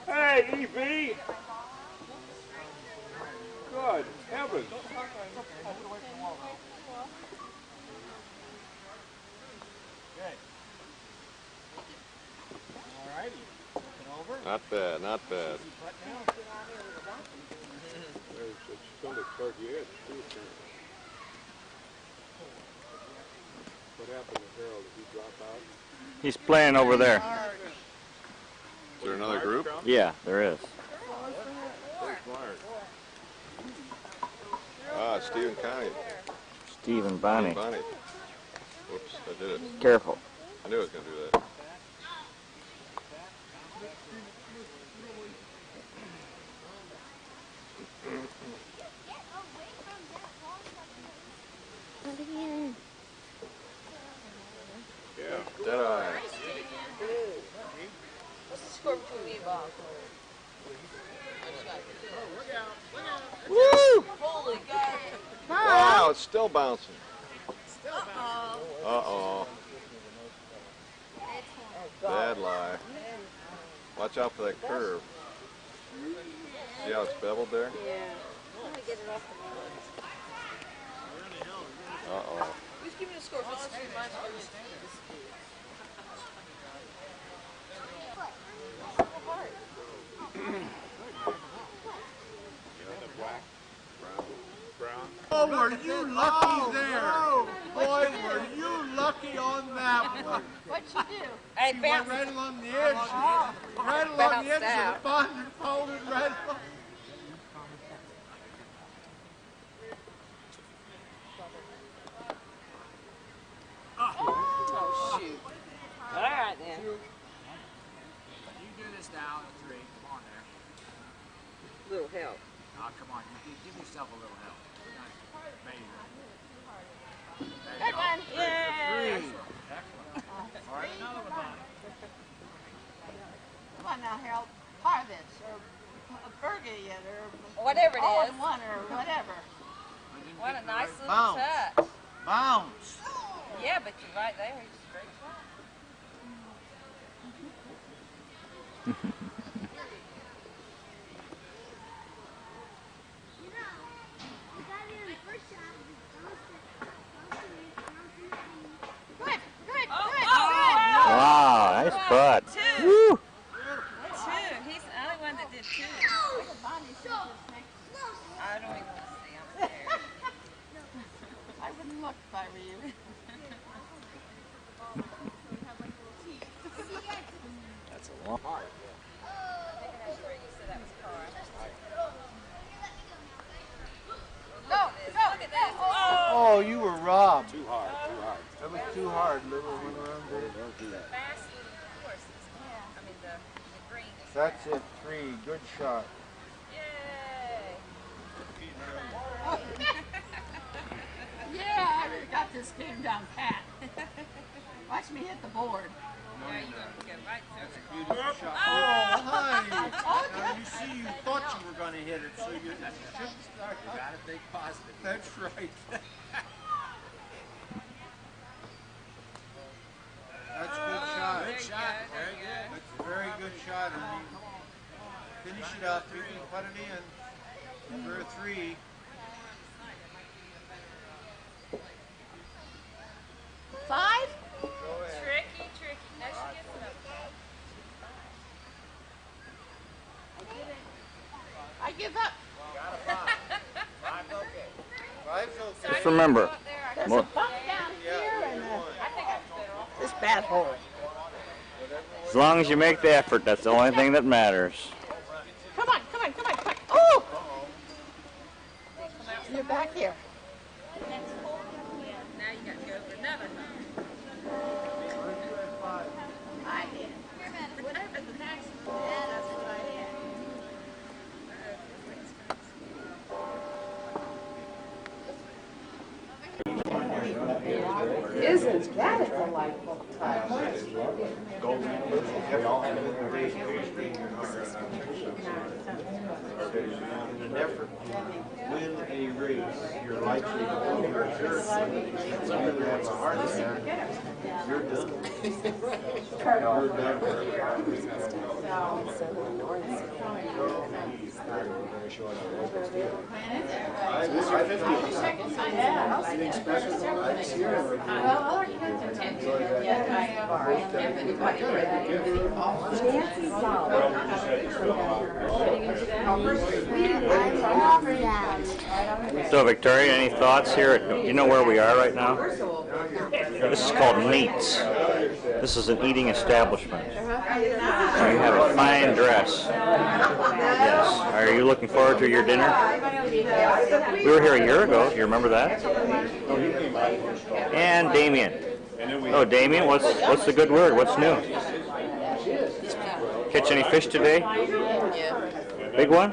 Hey, EB! Good heavens. Not bad, not bad. It's going to start the edge, too. What happened to Harold? Did he drop out? He's playing over there. Is there another group? Yeah, there is. Where's Mark? Ah, Steve and Connie. Steve and Bonnie. Bonnie. Whoops, I did it. Careful. I knew I was going to do that. Yeah. Deadeye. What's the score between me and Bob? Woo! Holy God. Wow, it's still bouncing. Uh-oh. Uh-oh. Bad lie. Watch out for that curve. See how it's beveled there? Yeah. I'm going to get it off the board. Uh-oh. Who's giving the score? What's the score? Oh, were you lucky there? Boy, were you lucky on that one. What'd you do? Hey, You went right along the edge. Right along the edge of the bond and folded right along. little help. Oh, come on, give yourself a little help. Good one. Yay! Excellent. All right, another one on. Come on now, Harold. Harvest or burgundy or Whatever it all is. in one or whatever. What a nice little Bounce. touch. Bounce. Yeah, but you're right there. He's straight shot. Wow, nice putt. Two. Woo. Two. He's the only one that did two. I don't even want to see. I'm scared. I wouldn't look if I were you. That's a long part. Oh, you were robbed. Too hard, too hard. That was too hard. Little one around there. Don't do that. Fast little courses. I mean, the green is That's fast. it. 3. Good shot. Yay. Yeah, I really got this game down pat. Watch me hit the board. Yeah, you're going to get right That's a through beautiful it. shot. Oh. Oh, honey. Now you see, you thought you were going to hit it, so you shouldn't start. You gotta think positive. That's right. That's a good shot. Good shot. Very good. That's a very good shot. And you finish it up. You can put it in for a 3. Five? Tricky, tricky. Now she gets another. I give up. Just remember, There's a more, bump down here and a, this bad hole. as long as you make the effort, that's the only thing that matters. Come on, come on, come on, come on. Oh! You're back here. Now you got to go for another. I did. Whatever the next yeah, that's what I did. Isn't that a delightful touch? In an effort to win a race, you're likely to overexert yourself. Somebody that has a heart attack, you're done. You're Anything special about this year? So Victoria, any thoughts here? You know where we are right now? This is called Meats. This is an eating establishment. And you have a fine dress. Yes. Are you looking forward to your dinner? We were here a year ago. Do you remember that? And Damien. Oh, Damien, what's the good word? What's new? Catch any fish today? Yeah. Big one?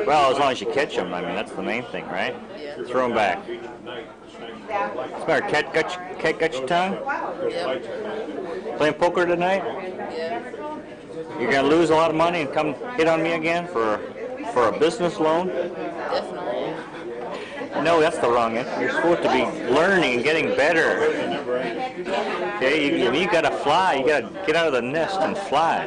Well, as long as you catch them, I mean, that's the main thing, right? Yeah. Throw them back. What's the matter? Cat got your tongue? Yep. Playing poker tonight? Yeah. You're going to lose a lot of money and come hit on me again for a business loan? Definitely. No, that's the wrong end. You're supposed to be learning and getting better. Okay, you got to fly. You got to get out of the nest and fly.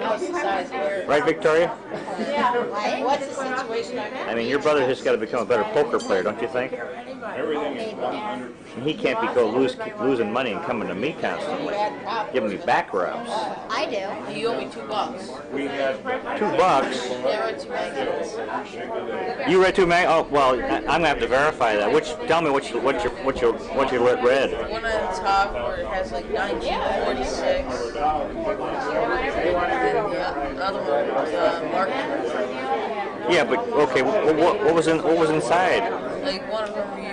Right, Victoria? What's the situation? I mean, your brother has got to become a better poker player, don't you think? Everything is 100%. And he can't keep losing money and coming to me constantly, giving me back rubs. I do. You owe me $2. We had $2? Yeah, right, 2 magazines. You read 2 mag? Oh, well, I'm gonna have to verify that. Tell me what you read. One on the top where it has like 1946. And the other one was marketing. Yeah, but okay, what was inside? Like one of them you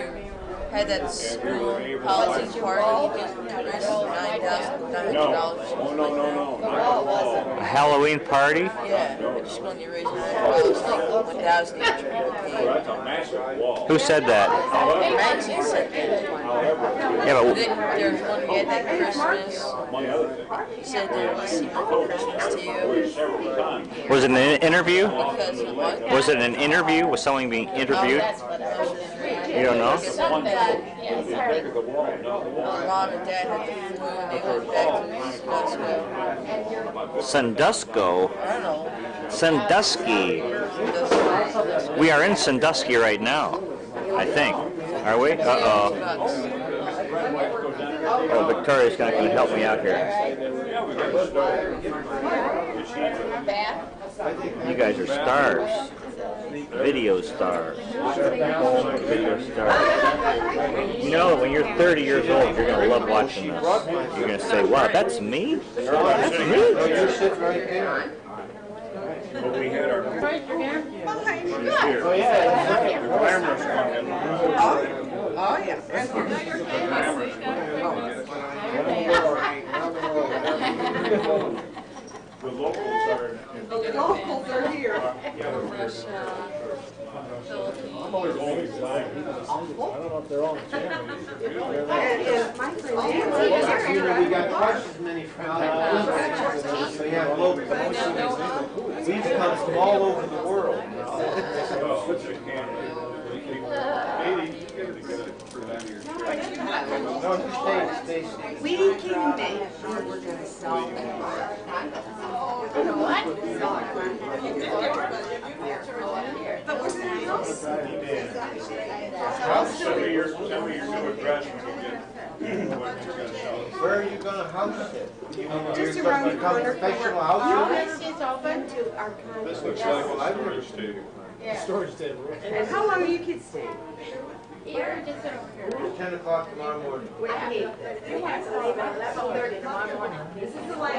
had that school politics party, he just raised $9,900. A Halloween party? Yeah, just when you raise $9,000, like 1,000 each people came. Who said that? Maxie said that. Yeah, but There's one again at Christmas. He said there was Merry Christmas to you. was it an interview? Because of what? Was it an interview? Was someone being interviewed? You don't know? Mom and Dad had the flu and they went back to Sandusky. I don't know. Sandusky. We are in Sandusky right now, I think. Are we? Uh-oh. Oh, Victoria's going to help me out here. You guys are stars. Video stars. Video stars. You know, when you're 30 years old, you're going to love watching this. You're going to say, wow, that's me? That's me? You're sitting right there. But we had our... Oh, yeah. The glamorous one. Oh, yeah. The locals are... The locals are here. I'm always holding flags. I don't know if they're all in the We got twice as many from so we have locals. We've come from all over the world. We came back. We're going to sell them. What? But we're going to house. Send me your new address when you get what you're going to sell. Where are you going to house it? Just You're around going the to become a corner. professional No, house? it's open to our This looks like a storage table. storage table. And how long are you kids staying? Here, just over here. 10 o'clock tomorrow morning. We have to leave at 11:30 tomorrow morning. This is the way.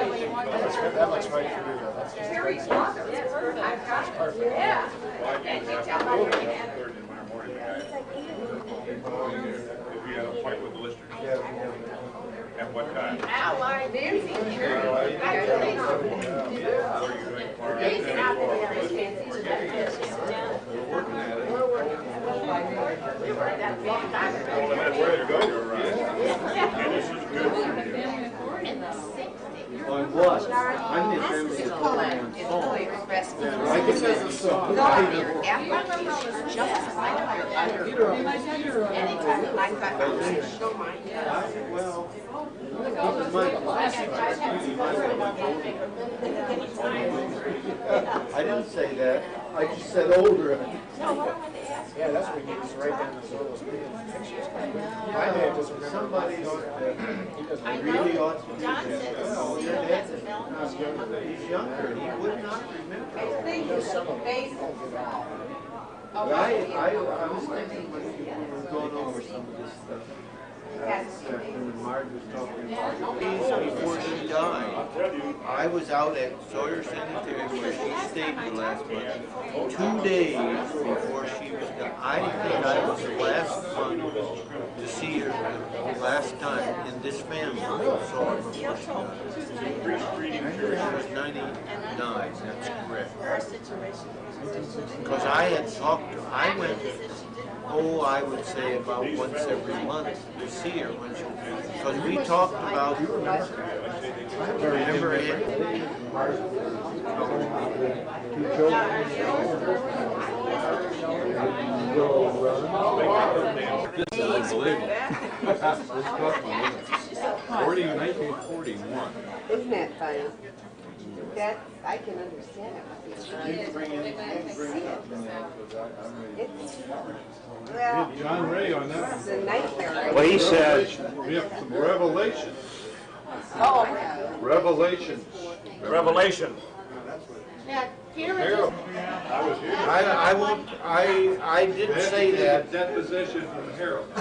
That looks right for you, though. That's just Terry's awesome. I've got it. Yeah. And you tell my Third tomorrow morning, guys. If you have a fight with the listers. At what time? Ally Nancy. On what? I'm the family of phone. I guess that's a song. Anytime I got to show my Well, I didn't say that. I just said older. Yeah, that's what we need, is write down the sort of pictures. My dad just remembered. Somebody really ought to do this. Oh, your dad is younger. He's younger. He would not remember. But I was thinking when we were going over some of this stuff. When Marge was talking about days before she died, I was out at Sawyer Cemetery where she stayed the last month. 2 days before she was done. I think I was the last one to see her the last time in this family. Saw her before she died. She was 99, that's correct. Because I had talked to her. I went, I would say about once every month to see her when she, because we talked about, remember it? This is unbelievable. 1941. Isn't that funny? That I can understand it. Well, John Ray on that it's a nightmare. Well, he said, We have some revelation. Oh. Revelations. Revelation. Yeah, here Harold. I won't, I didn't say that. Deposition from Harold. I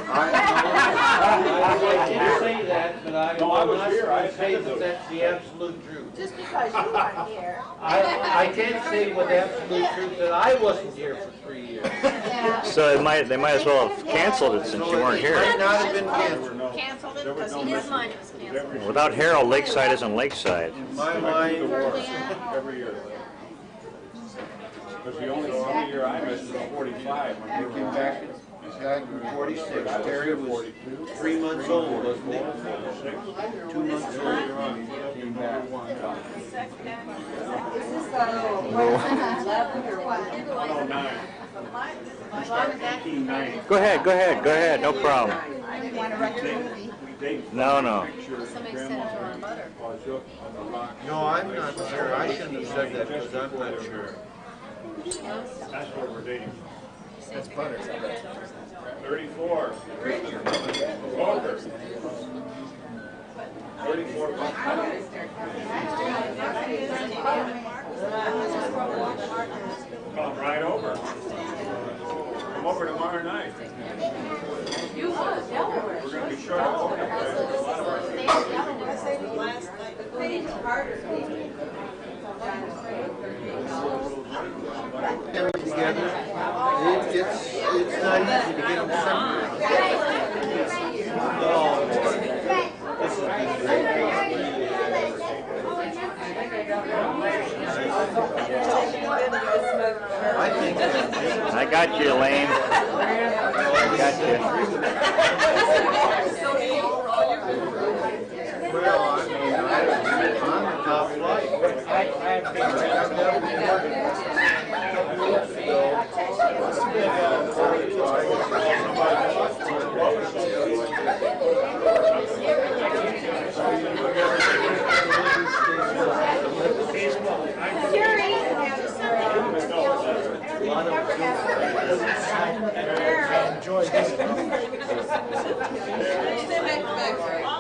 didn't say that, but I No, I was here. I say attended that those. that's the absolute truth. Just because you weren't here. I can't say with absolute truth that I wasn't here for 3 years. So they might as well have canceled it since you weren't It here. might not have been canceled. Canceled it because his mine was canceled. Without Harold, Lakeside isn't Lakeside. In my mind, Every year. Because the only year I missed was 45. When I came back in 46. Terry was 3 months old, wasn't he? 2 months old. Came back. Go ahead, no problem. No. No, I'm not sure. I shouldn't have said that because I'm not sure. That's what we're dating. That's butter. 34. Walker. 34. Come right over. Come over tomorrow night. You are Delaware. We're going to be short of water. A lot of our Together, it's not easy to get them separated. Oh, Lord. This has been great. I got you, Elaine. I got you. Well, I mean, I'm the top flight.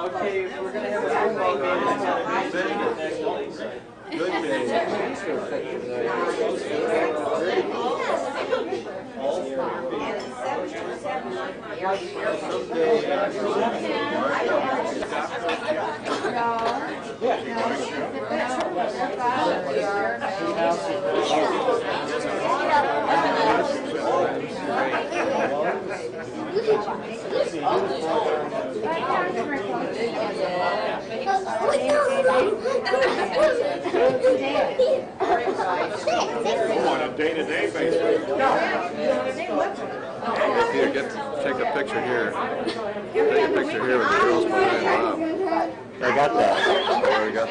Okay, we're going to have a football game next Lakeside. Good day. On a day-to-day basis. Here, take a picture here. Take a picture here with the girls behind Bob. I got that. There, we got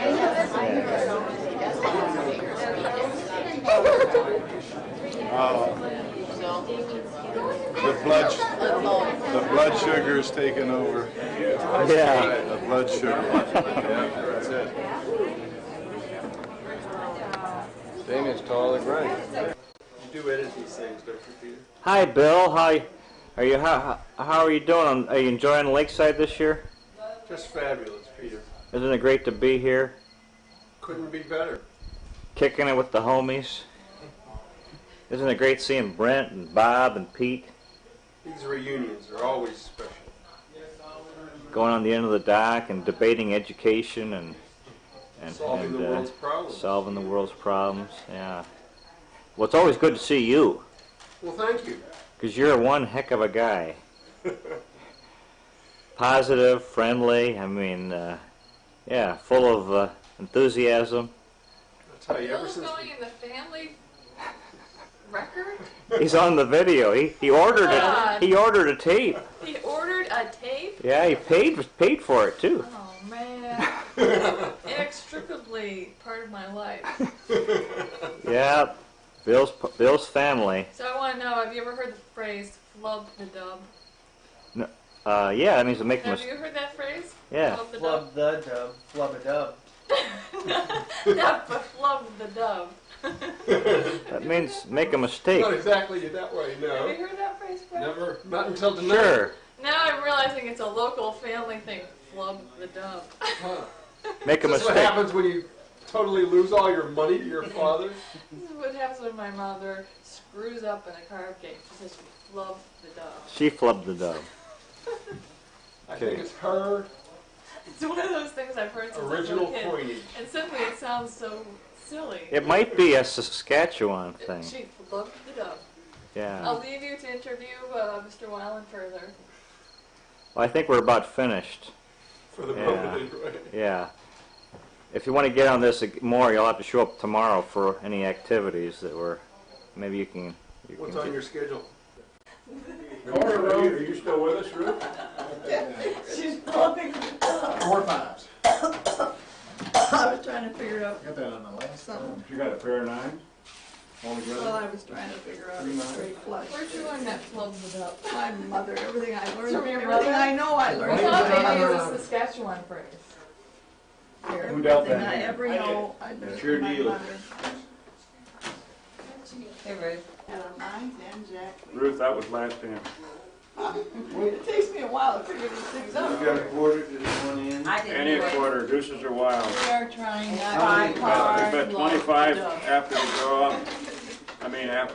The blood sugar is taking over. Yeah. The blood sugar. Yeah, that's it. Damien's taller than Greg. You do edit these things, don't you, Peter? Hi, Bill. How are you doing? Are you enjoying Lakeside this year? Just fabulous, Peter. Isn't it great to be here? Couldn't be better. Kicking it with the homies. Isn't it great seeing Brent and Bob and Pete? These reunions are always special. Going on the end of the dock and debating education and Solving the world's problems. Solving the world's problems, yeah. Well, it's always good to see you. Well, thank you. Because you're one heck of a guy. Positive, friendly, I mean, yeah, full of enthusiasm. I'll tell you, ever Bill's since going in the family record? He's on the video. He ordered it. He ordered a tape. He ordered a tape? Yeah, he paid for it too. Oh man. Inextricably part of my life. Yeah, Bill's family. So I want to know, have you ever heard the phrase flub the dub? No, yeah, that means to make Have you heard that phrase? Yeah. Flub the dub. Flub the dub. Flub a dub. Not but flub the dub. That means make a mistake. Not exactly that way, no. Have you heard that phrase, Fred? Never, not until tonight. Sure. Now I'm realizing it's a local family thing. Flub the dub. Huh. Make a Is this mistake. what happens when you totally lose all your money to your father? This is what happens when my mother screws up in a card game. She says she flubbed the dub. She flubbed the dub. I think it's her It's one of those things I've heard since Original I was a kid. coinage. And simply it sounds so silly. It might be a Saskatchewan thing. She loved the dove. Yeah. I'll leave you to interview Mr. Weiland further. Well, I think we're about finished. For the Yeah. moment, anyway. Yeah. If you want to get on this more, you'll have to show up tomorrow for any activities that were. Maybe you can. What's on your schedule? Are you still with us, Ruth? She's pumping. 4 5s. I was trying to figure out Got that on the last something. You got a pair of 9s? All Well, together? I was trying to figure out a straight flush. Where'd you learn that club without? My mother, everything I learned, From your everything mother? I know I I learned. thought from my maybe it mother. was a Saskatchewan phrase. Who dealt Everything that I in? ever know, I learned Sure from my deal. mother. Hey, Ruth. And a 9 and Jack. Ruth, that was last in. It takes me a while to figure these things out. You got a quarter to this one in? I didn't Any do a it. quarter, deuces are wild. We are trying not Five to cards. You bet 25 after the draw. I mean, after.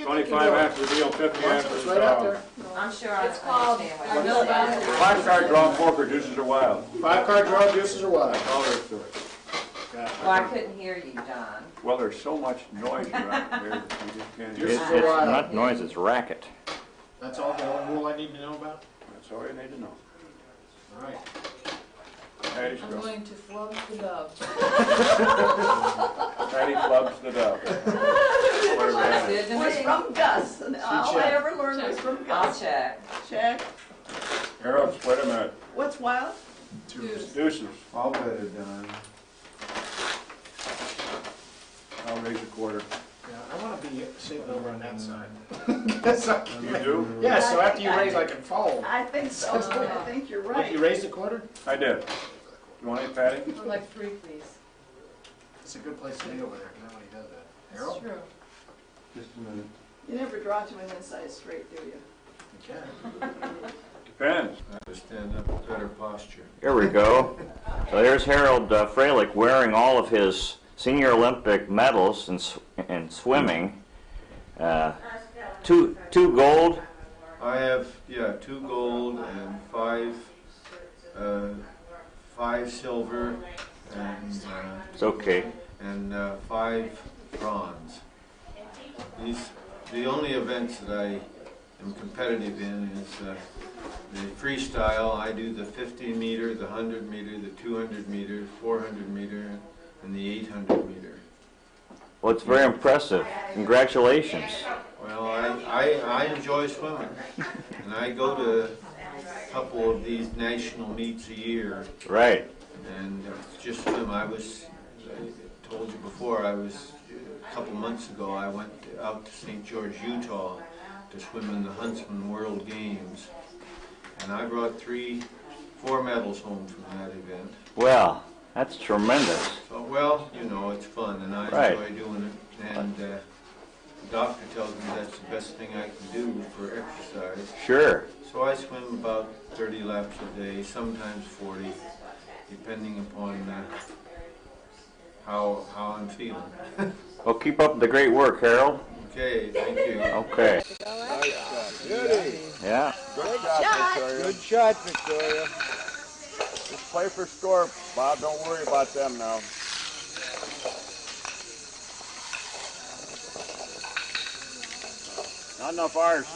25 after the deal, 50 after the right out draw. there. I'm sure I It's called understand what you're saying. 5-card draw poker, deuces are wild. 5-card draw, deuces are wild. All there is to it. Well, I couldn't hear you, John. Well, there's so much noise around here that you just can't hear. It's not noise, it's racket. That's all the only rule I need to know about? That's all you need to know. All right. Patty's I'm go. going to flub the dove. Patty clubs the dove. Whatever that is. It was from Gus, and all I ever learned was from I'll Gus. check. Check. Harold, wait a minute. What's wild? Deuces. I'll bet it done. I'll raise a quarter. Yeah, I want to be sitting over on that side. Yes, I can. You do? Yeah, so after you raise, I can fold. I think so. I think you're What, right. you raised a quarter? I did. You want it, Patty? I'd like 3, please. It's a good place to be over there, because nobody does that. It's Harold? true. Just a minute. You never draw to an inside straight, do you? You can. Depends. I have to stand up with better posture. Here we go. So here's Harold Freilich wearing all of his senior Olympic medals in swimming. Two gold. I have, 2 gold and 5 silver and It's okay. and 5 bronze. The only events that I am competitive in is the freestyle. I do the 50 meter, the 100 meter, the 200 meter, 400 meter, and the 800 meter. Well, it's very impressive. Congratulations. Well, I enjoy swimming, and I go to a couple of these national meets a year, Right. and just swim. I told you before, a couple months ago, I went out to St. George, Utah to swim in the Huntsman World Games, and I brought 4 medals home from that event. Well, that's tremendous. So, well, it's fun, and I Right. enjoy doing it, and the doctor tells me that's the best thing I can do for exercise. Sure. So I swim about 30 laps a day, sometimes 40, depending upon how I'm feeling. Well, keep up the great work, Harold. Okay, thank you. Okay. Goody. Yeah. Good shot, Victoria. Good shot, Victoria. Just play for score, Bob. Don't worry about them now. Not enough ours.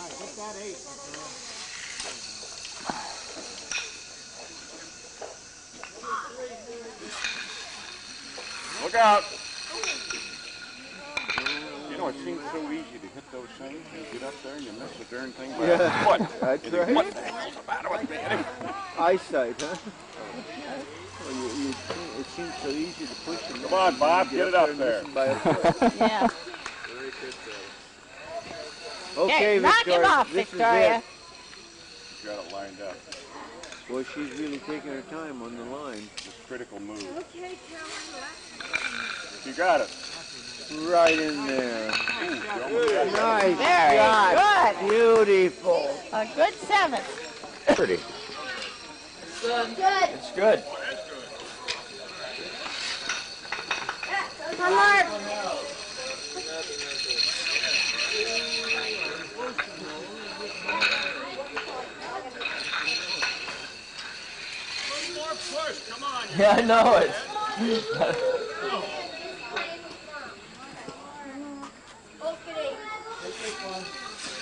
Look out. You know, it seems so easy to hit those things. You get up there and you miss the darn thing by Yeah, a foot. that's You think, right. what the hell's the matter with me? Eyesight, huh? Well, it seems so easy to push them. Come on, Bob, get it up there. Yeah. Very good, Okay, Okay, knock him Victoria, off, this Victoria. is it. Got it lined up. Well, she's really taking her time on the line. It's a critical move. Okay, Caroline, You got it. Right in there. Good. Nice Very shot. good. Beautiful. A good 7. Pretty. Good. Good. It's good. Come on. push. Come on. Yeah, I know it.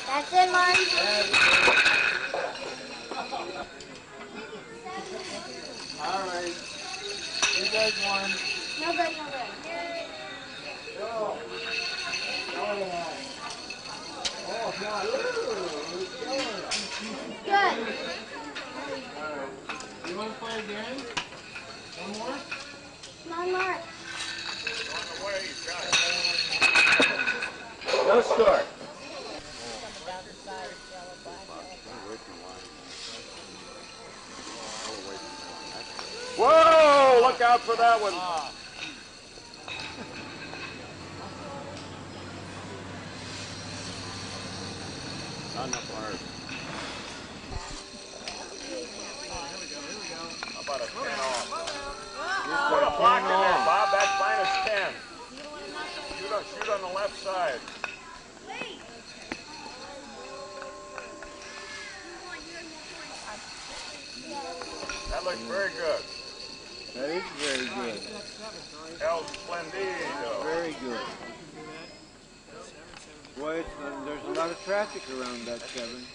That's it, Mark. All right. You guys won. No good, no good. Go. Oh, God. Good. All right. You want to play again? One more? Come on, Mark. No score. Whoa! Look out for that one. Not enough hard. How about a 10 off? Put a block in there, Bob. That's -10. Shoot on the left side. That looks very good. That is very good. El Splendido. Very good. Boy, there's a lot of traffic around that 7.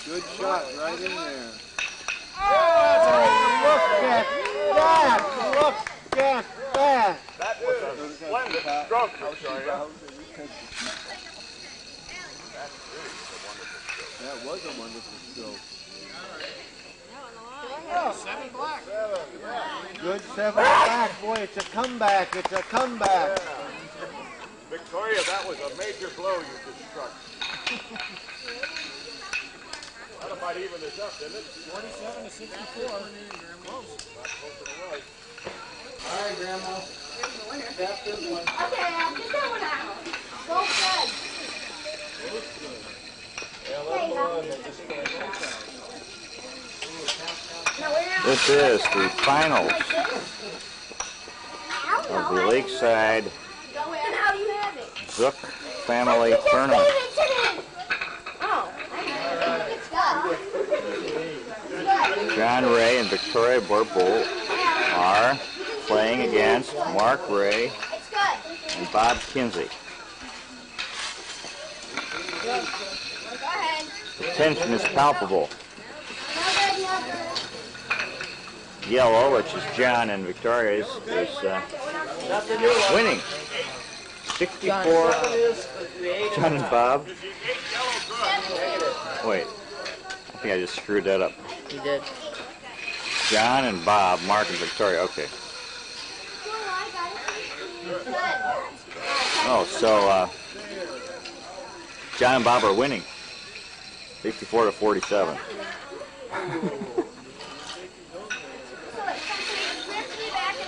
Good shot right in there. Oh, look at that! Look at that! That was a splendid stroke, Victoria. That's really a wonderful stroke. That was a wonderful stroke. 7 black. Good 7 back. Boy, it's a comeback. It's a comeback. Victoria, that was a major blow you just struck. That might even this up, didn't it? 47 to 64. Close. Not close to the right. All right, Grandma. Tap this one. Okay, I'll get that one out. Go good. Yeah, let them run. They just can't. This is the finals of the Lakeside How do you have it? Zuck Family Tournament. Oh, John Ray and Victoria Borbolt are playing against Mark Ray and Bob Kinsey. Go ahead. The tension is palpable. Yellow, which is John and Victoria, is winning. 64. John and Bob. Wait, I think I just screwed that up. You did. John and Bob, Mark and Victoria. Okay. Oh, so John and Bob are winning. 64 to 47.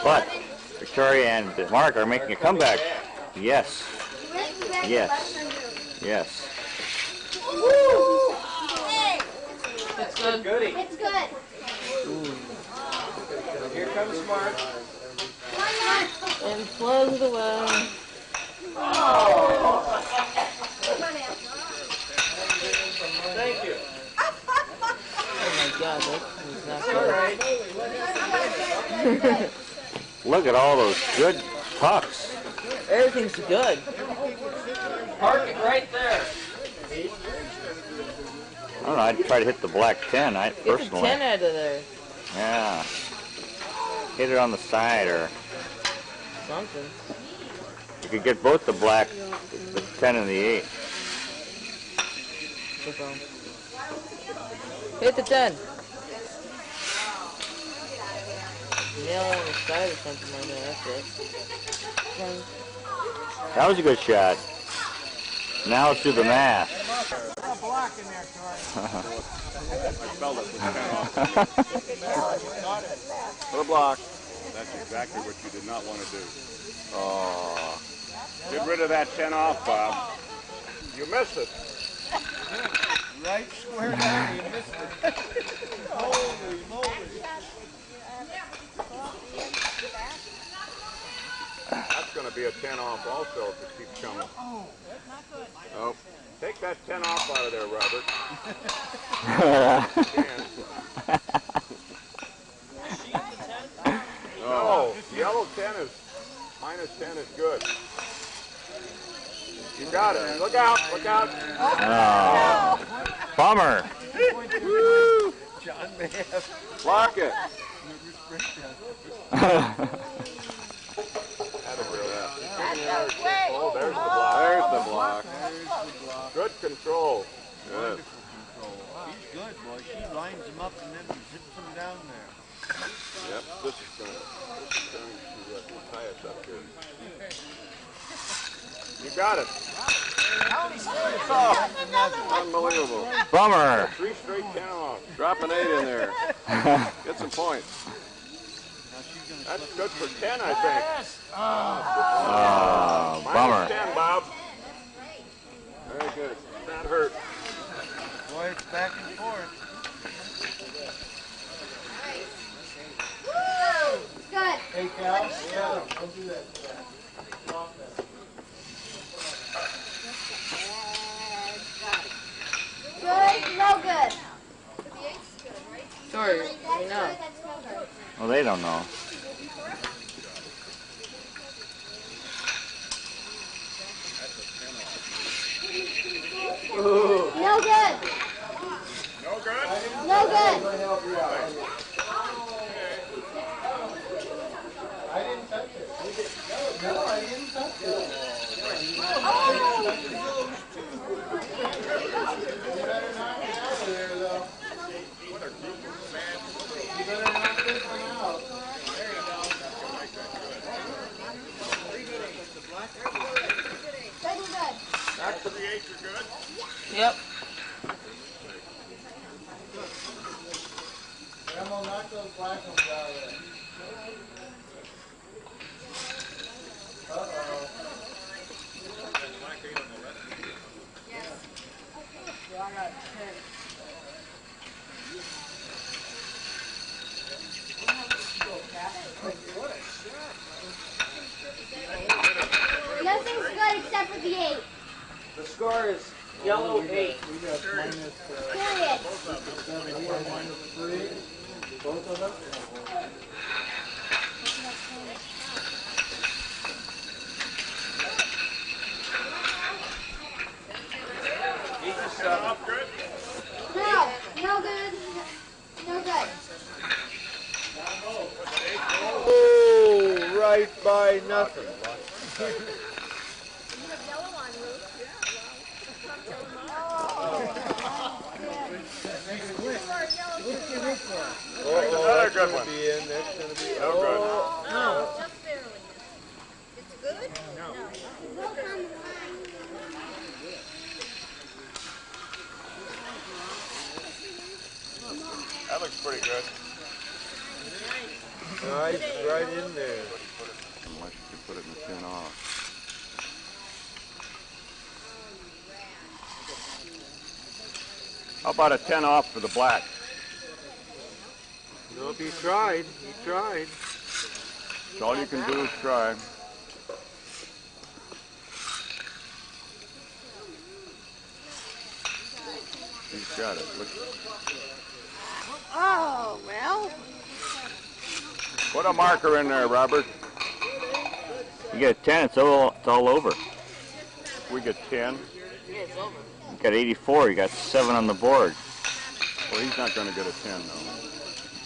But Victoria and Mark are making a comeback. Yes. Yes. Yes. It's good. It's good. Here comes Mark. And flows it away. Thank you. Oh my God, that was not good. Look at all those good pucks. Everything's good. Park it right there. I don't know, I'd try to hit the black 10, Get the personally. 10 out of there. Yeah. Hit it on the side, or Something. you could get both the black, the 10 and the 8. Hit the 10. Nail on the side or something like that. That's it. That was a good shot. Now let's do the math. Put a block in there, Tori. I spelled it. Put a block. That's exactly what you did not want to do. Oh. Get rid of that 10 off, Bob. You missed it. Right square down, you missed it. Holy moly. That's going to be a 10 off also if it keeps coming. Oh, that's not good. Oh, take that 10 off out of there, Robert. got it. Look out, look out. Oh, bummer. Woo! Block it. Oh, there's the block. There's the block. Good control. Good. He's good, boy. She lines him up and then zips him down there. Yep, this is going to tie us up here. You got it. Oh, unbelievable. Bummer. 3 straight 10 off. Drop an 8 in there. Get some points. That's good for 10, I think. Oh, bummer. Minus 10, Bob. Very good. Not hurt. Boy, it's back and forth. Good. Hey, Cal. Yeah, don't do that. Good, no good. Sorry, That's no. good, that's no good. Well, they don't know. No good. No good? No good. I didn't touch it. No, I didn't touch it. You better knock it out of there, though. You better knock this one out. Good and good. Back to the 8, you're good? Yep. I'm gonna knock those black ones out of there. Uh-oh. Nothing's good except for the 8. The score is yellow 8. We got minus, Period. 7 here, minus 3. Both of them? No, no good. No good. Oh, right by nothing. Another good one. Be in. That's going to be. No good. No. Just barely. It's good? No. That looks pretty good. Nice, right in there. Unless you could put it in the 10 off. How about a 10 off for the black? Nope, he tried. He tried. That's all you can do is try. He's got it. Look. Oh, well. Put a marker in there, Robert. You get a 10, it's all over. We get 10. Yeah, it's over. You got 84, you got 7 on the board. Well, he's not going to get a 10, though.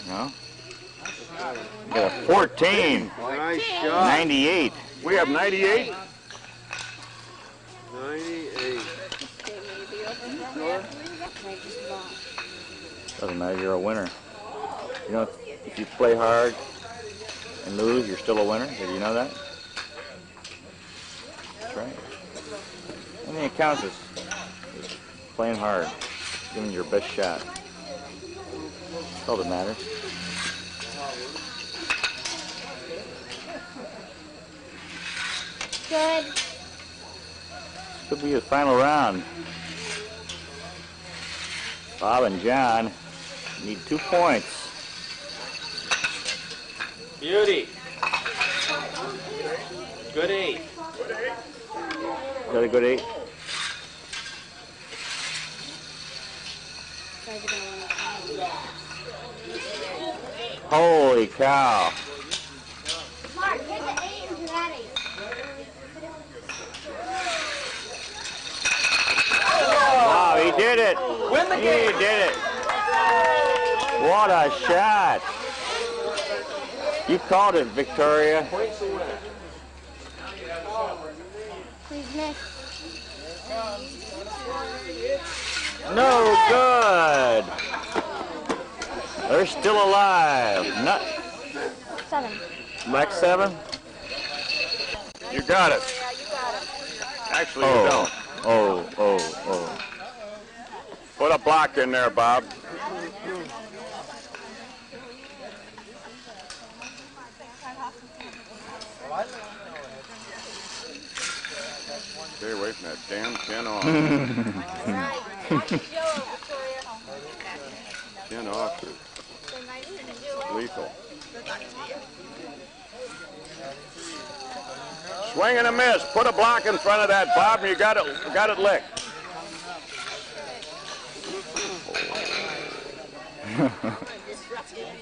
No? You got a 14. Nice shot. 98. We have 98. 98. Doesn't matter, you're a winner. You know, if you play hard and lose, you're still a winner. Did you know that? That's right. I mean, it counts as playing hard, giving your best shot. That's all that matters. Good. Could be his final round. Bob and John need 2 points. Beauty. Good 8. Is that a good 8? Holy cow. Mark, get the 8 into that 8. did it. Win the game. He did it. What a shot. You called it, Victoria. Points the winner. Please miss. No good. They're still alive. Not 7. back 7. You got it. Actually, you don't. Oh. Put a block in there, Bob. Stay away from that damn 10 off. 10 off is lethal. Swing and a miss. Put a block in front of that, Bob, and you got it licked.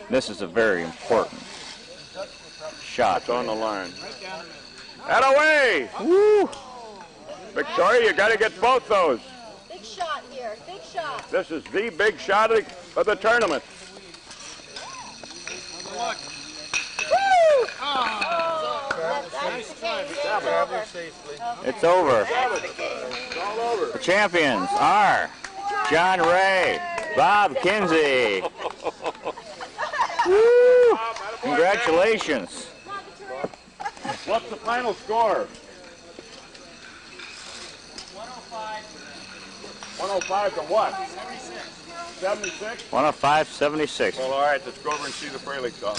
This is a very important shot. It's on the line. That away! Woo! Victoria, you got to get both those. Big shot here. Big shot. This is the big shot of the tournament. It's over. The champions are John Ray, Bob Kinsey. Woo! Congratulations. What's the final score? 105 to what? 76? 105-76. Well, all right, let's go over and see the Fralick song.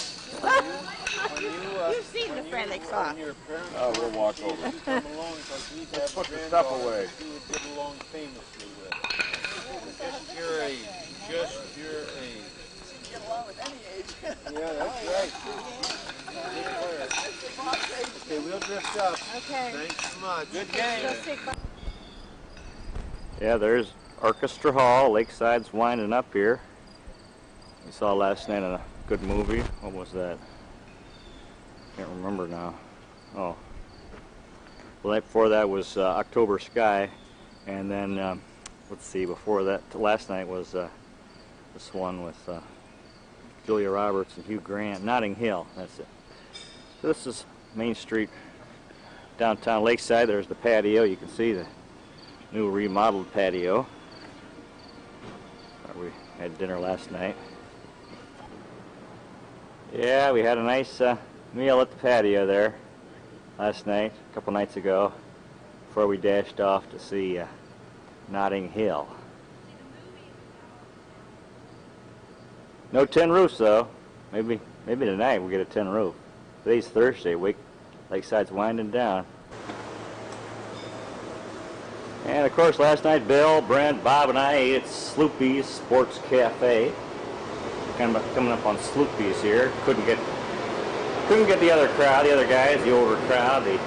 You've seen the Fralick song. Oh, we'll walk over. Let's put the stuff away. Just your age. Just your age. Get along with any age. Yeah, that's right. Okay, we'll drift up. Okay. Thanks so much. Good game. Yeah, there's Orchestra Hall. Lakeside's winding up here. We saw last night a good movie. What was that? Can't remember now. Oh. The night before that was October Sky. And then, let's see, before that, last night was this one with Julia Roberts and Hugh Grant. Notting Hill, that's it. So this is Main Street, downtown Lakeside. There's the patio. You can see the new remodeled patio. We had dinner last night. Yeah, we had a nice meal at the patio there last night, a couple nights ago, before we dashed off to see Notting Hill. No tin roofs though. Maybe tonight we'll get a tin roof. Today's Thursday. Lakeside's winding down. And of course, last night Bill, Brent, Bob, and I ate at Sloopy's Sports Cafe. Coming up on Sloopy's here. Couldn't get the other crowd, the other guys, the older crowd, the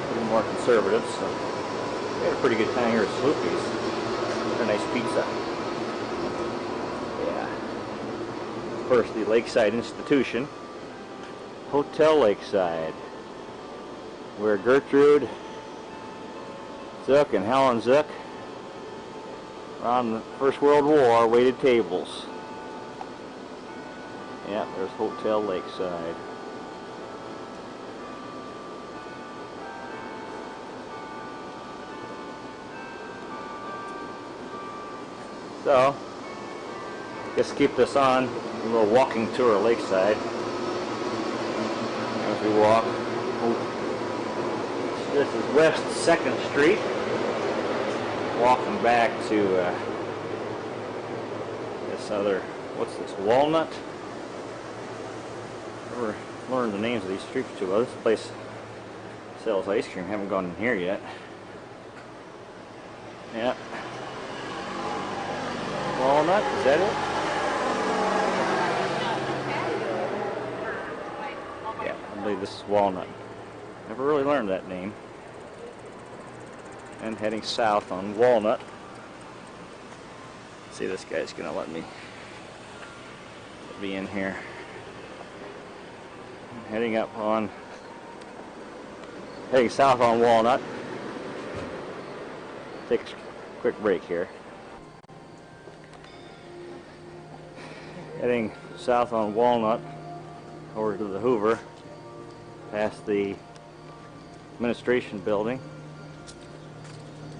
little more conservatives. So we had a pretty good time here at Sloopy's. A nice pizza. Yeah. First, the Lakeside Institution, Hotel Lakeside, where Gertrude Zuck and Helen Zuck around the First World War waited tables. Yeah, there's Hotel Lakeside. So, let's keep this on, a little walking tour of Lakeside as we walk. This is West 2nd Street. Walking back to this other, what's this, Walnut? Never learned the names of these streets too well. This place sells ice cream. Haven't gone in here yet. Yeah. Walnut, is that it? Yeah, I believe this is Walnut. Never really learned that name. And heading south on Walnut. Let's see, this guy's gonna let me in here. Heading south on Walnut. Take a quick break here. Heading south on Walnut over to the Hoover, past the administration building.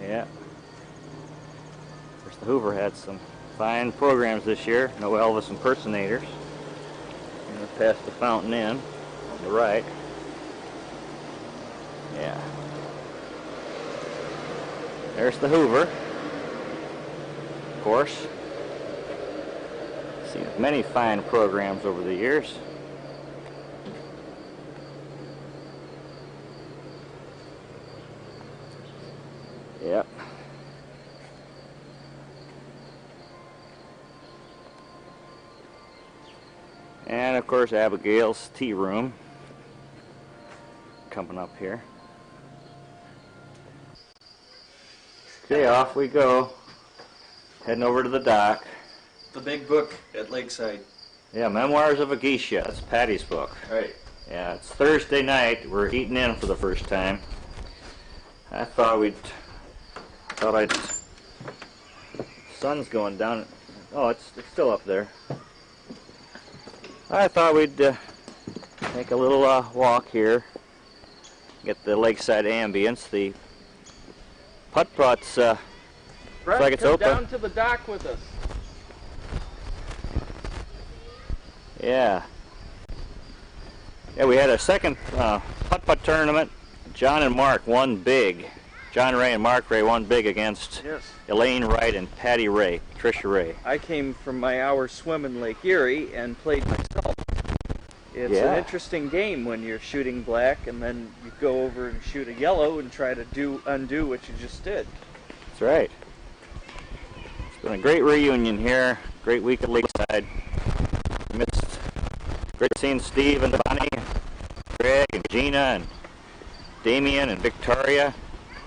Yeah. Of course, the Hoover had some fine programs this year. No Elvis impersonators. I'm going to pass the Fountain Inn on the right. Yeah. There's the Hoover. Of course. Seen many fine programs over the years. Yep. And of course Abigail's tea room coming up here. Okay, off we go. Heading over to the dock. The big book at Lakeside. Yeah, Memoirs of a Geisha. That's Patty's book. Right. Yeah, it's Thursday night. We're eating in for the first time. I thought sun's going down. Oh, it's still up there. I thought we'd take a little walk here, get the lakeside ambience. The putt-putt's looks like it's open. Down to the dock with us. Yeah. Yeah, we had a second putt-putt tournament. John and Mark won big. John Ray and Mark Ray won big against Elaine Wright and Patty Ray, Patricia Ray. I came from my hour swim in Lake Erie and played myself. It's an interesting game when you're shooting black and then you go over and shoot a yellow and try to undo what you just did. That's right. It's been a great reunion here. Great week at Lakeside. Great seeing Steve and Bonnie, Greg and Gina and Damien and Victoria,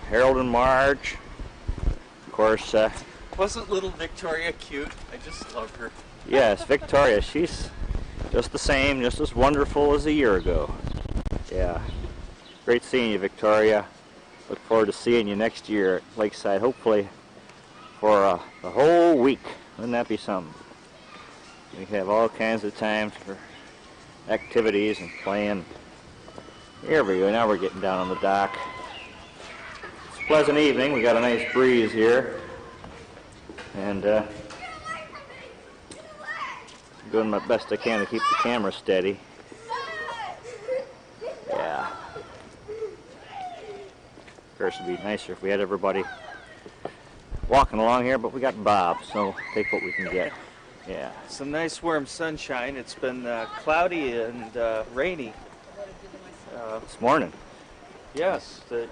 Harold and Marge. Of course, Wasn't little Victoria cute? I just love her. yes, Victoria. She's just the same, just as wonderful as a year ago. Yeah. Great seeing you, Victoria. Look forward to seeing you next year at Lakeside, hopefully for the whole week. Wouldn't that be something? We have all kinds of times for activities and playing. Here we go. Now we're getting down on the dock. It's a pleasant evening. We got a nice breeze here. And doing my best I can to keep the camera steady. Yeah. Of course, it'd be nicer if we had everybody walking along here, but we got Bob, so take what we can get. Yeah. Some nice warm sunshine. It's been cloudy and rainy. This morning. Yes. It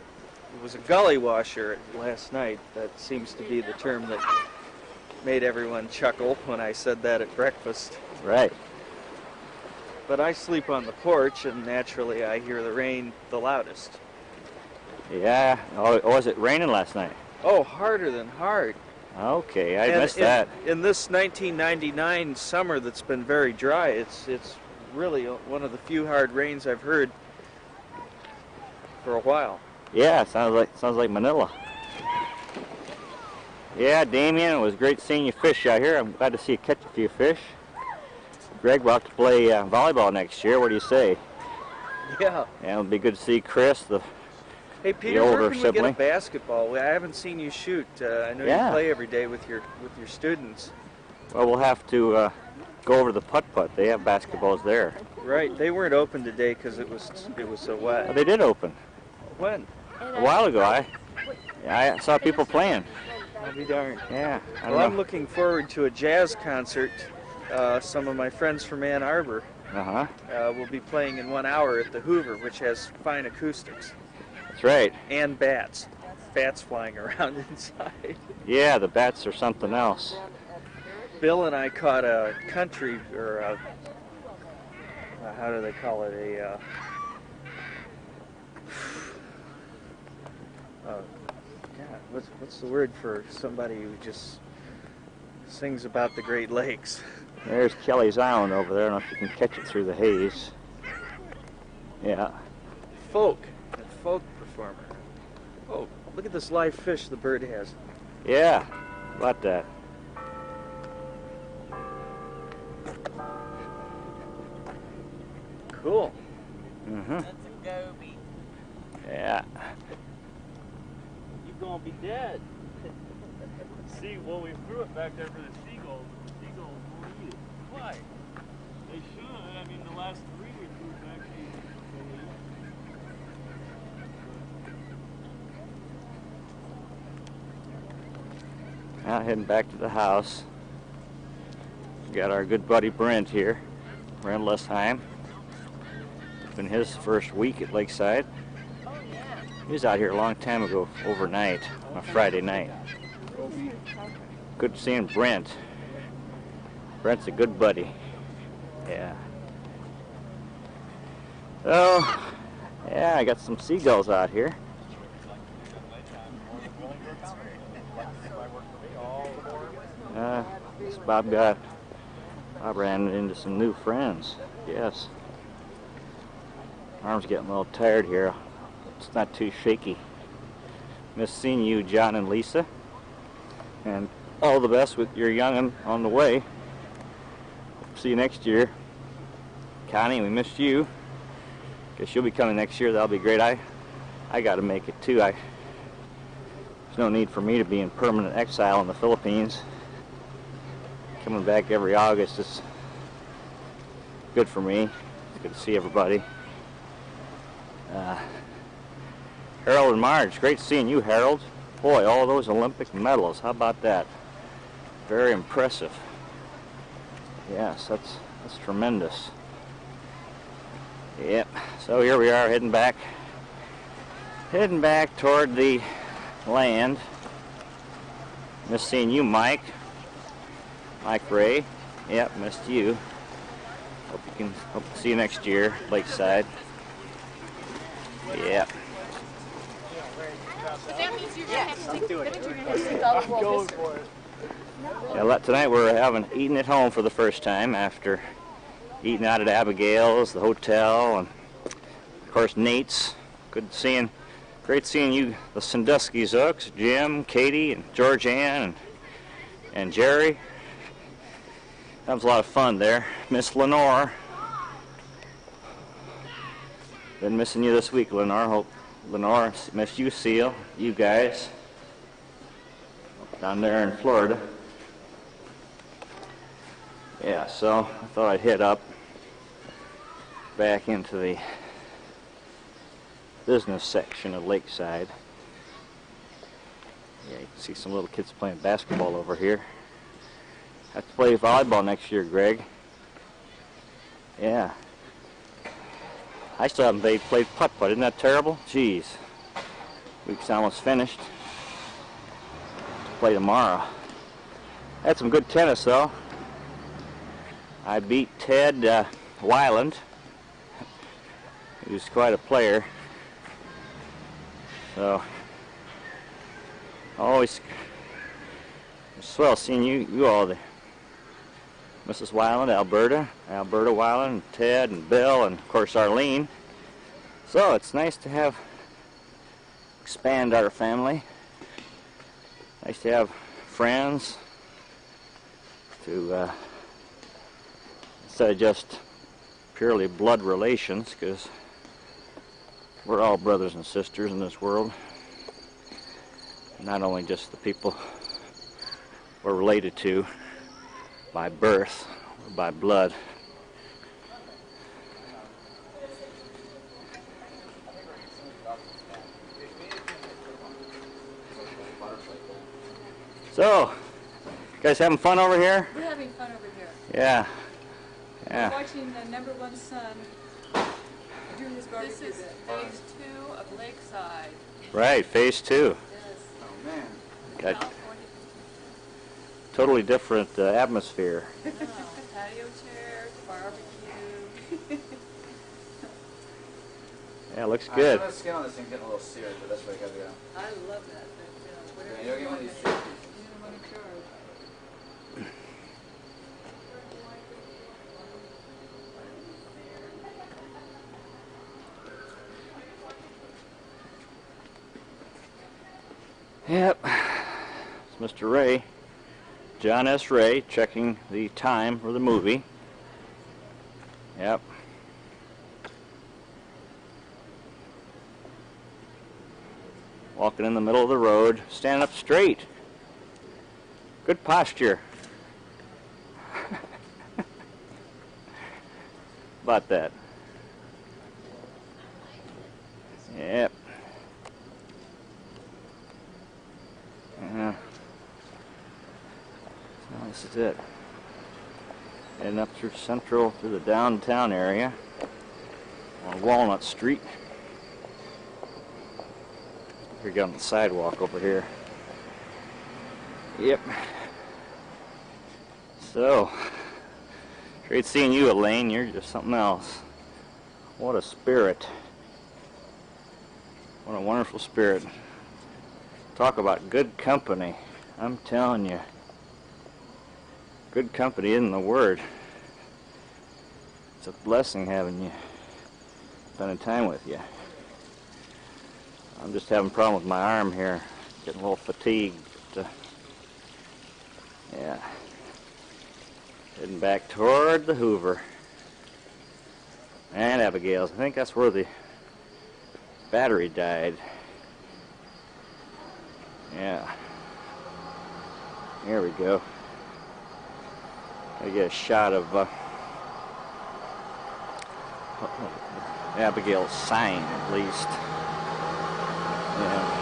was a gully washer last night. That seems to be the term that made everyone chuckle when I said that at breakfast. Right. But I sleep on the porch, and naturally I hear the rain the loudest. Yeah. Oh, was it raining last night? Oh, harder than hard. Okay, I missed that. In this 1999 summer that's been very dry, it's really one of the few hard rains I've heard for a while. Yeah, sounds like Manila. Yeah, Damien, it was great seeing you fish out here. I'm glad to see you catch a few fish. Greg, we'll have to play volleyball next year. What do you say? Yeah. Yeah, it'll be good to see Chris, Hey Peter, the older where can sibling. we get a basketball? I haven't seen you shoot. I know you play every day with your students. Well, we'll have to go over to the putt-putt. They have basketballs there. Right. They weren't open today because it was so wet. Oh, they did open. When? A while ago. I saw people playing. I'll be darned. Yeah. Well, I'm looking forward to a jazz concert. Some of my friends from Ann Arbor will be playing in 1 hour at the Hoover, which has fine acoustics. That's right. And bats. Bats flying around inside. Yeah, the bats are something else. Bill and I caught a country, or how do they call it? God, what's the word for somebody who just sings about the Great Lakes? There's Kelly's Island over there. I don't know if you can catch it through the haze. Yeah. Folk performer. Oh, look at this live fish the bird has. Yeah, about that. Cool. Mm-hmm. That's a goby. Yeah. You're gonna be dead. See, well, we threw it back there for the seagulls, but the seagulls won't eat it. Why? They should. I mean, the last 3 we threw back, they ate. Now heading back to the house. We got our good buddy Brent here, Brent Lesheim. It's been his first week at Lakeside. He was out here a long time ago, overnight, on a Friday night. Good seeing Brent. Brent's a good buddy. Yeah. So, yeah, I got some seagulls out here. Bob ran into some new friends. Yes. Arm's getting a little tired here. It's not too shaky. Miss seeing you, John and Lisa. And all the best with your young'un on the way. See you next year. Connie, we missed you. Guess you'll be coming next year. That'll be great. I got to make it too. There's no need for me to be in permanent exile in the Philippines. Coming back every August is good for me. It's good to see everybody. Harold and Marge, great seeing you, Harold. Boy, all those Olympic medals. How about that? Very impressive. Yes, that's tremendous. Yep. So here we are heading back toward the land. Miss seeing you, Mike. Mike Ray. Yep, missed you. Hope to see you next year, Lakeside. Yep. That means you're going to have to stick to it. I'm going for it. Yeah, tonight we're eating at home for the first time after eating out at Abigail's, the hotel, and of course Nate's. Great seeing you, the Sandusky Zucks, Jim, Katie, and George Ann, and Jerry. That was a lot of fun there. Miss Lenore. Been missing you this week, Lenore. Hope Lenore missed you, Seal. You guys down there in Florida. Yeah, so I thought I'd head up back into the business section of Lakeside. Yeah, you can see some little kids playing basketball over here. Have to play volleyball next year, Greg. Yeah. I still haven't played putt-putt. Isn't that terrible? Jeez. Week's almost finished. Play tomorrow. Had some good tennis, though. I beat Ted Weiland. He was quite a player. So, always swell seeing you all there. Mrs. Weiland, Alberta Weiland, Ted and Bill, and of course Arlene. So it's nice to expand our family. Nice to have friends to instead of just purely blood relations, because we're all brothers and sisters in this world. Not only just the people we're related to by birth or by blood. So, you guys having fun over here? We're having fun over here. Yeah. Yeah. We're watching the #1 son do his barbecue. This is phase 2 of Lakeside. Right, phase 2. Yes. Oh man. Got totally different atmosphere. Wow. Patio chairs, barbecue. Yeah, looks good. Some of the skin on this thing getting a little seared, but that's what I gotta go. I love that. But, Yeah, you'll get one of these you're the one in charge. Yep. It's Mr. Ray, John S. Ray, checking the time for the movie. Yep. Walking in the middle of the road, standing up straight. Good posture. About that. Yep. So this is it. Heading up through Central to the downtown area on Walnut Street. Here, get on the sidewalk over here. Yep. So, great seeing you, Elaine. You're just something else. What a spirit. What a wonderful spirit. Talk about good company. I'm telling you. Good company isn't the word. It's a blessing having you, spending time with you. I'm just having a problem with my arm here. Getting a little fatigued. But, yeah. Heading back toward the Hoover. And Abigail's. I think that's where the battery died. Yeah. Here we go. Gotta get a shot of Abigail's sign, at least. Yeah.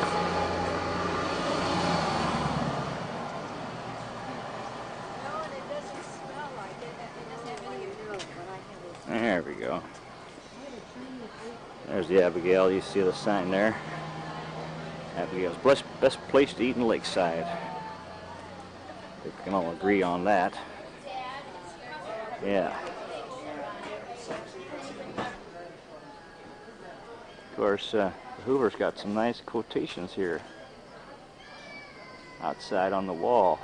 There we go. There's the Abigail. You see the sign there. Abigail's best place to eat in Lakeside. We can all agree on that. Yeah. Of course, the Hoover's got some nice quotations here outside on the wall.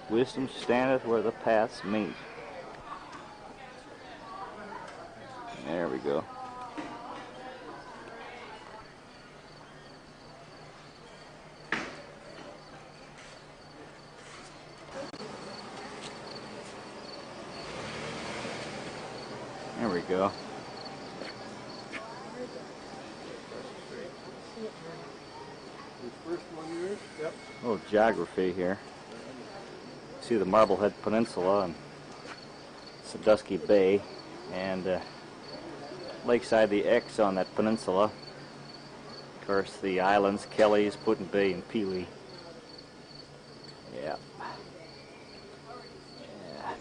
Wisdom standeth where the paths meet. There we go. There we go. First one yours? Yep. A little geography here. See the Marblehead Peninsula and Sandusky Bay, and Lakeside, the X on that peninsula. Of course, the islands, Kelly's, Putin Bay, and Pelee. Yeah. Yeah.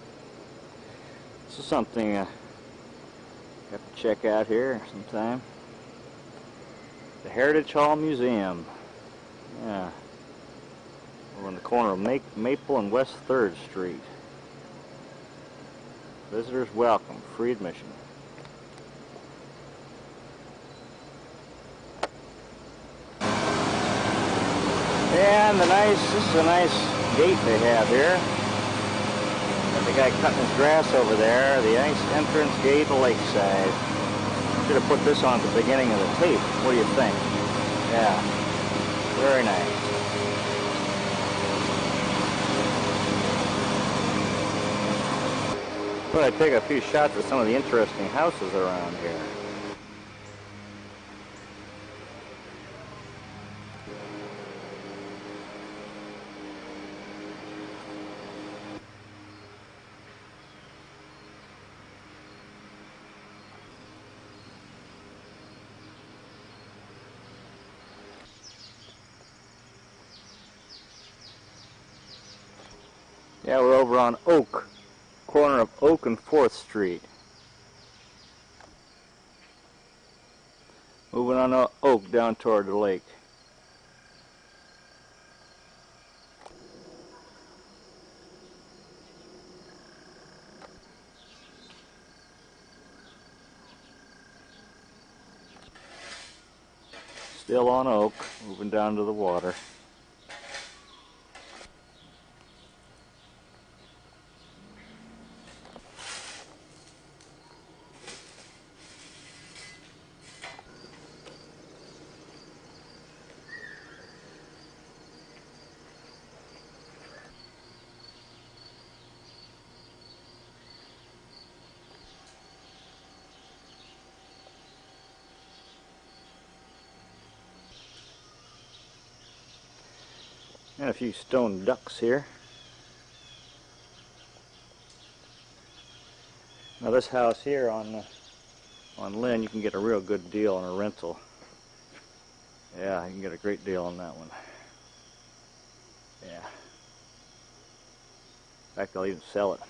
This is something I have to check out here sometime. The Heritage Hall Museum. Yeah. We're on the corner of Maple and West 3rd Street. Visitors welcome. Free admission. And this is a nice gate they have here. Got the guy cutting his grass over there. The nice entrance gate to Lakeside. Should have put this on at the beginning of the tape. What do you think? Yeah. Very nice. But I take a few shots of some of the interesting houses around here. Yeah, we're over on Oak, corner of Oak and 4th Street. Moving on Oak down toward the lake. Still on Oak, moving down to the water. And a few stone ducks here. Now this house here on Lynn, you can get a real good deal on a rental. Yeah, you can get a great deal on that one. Yeah. In fact, they'll even sell it.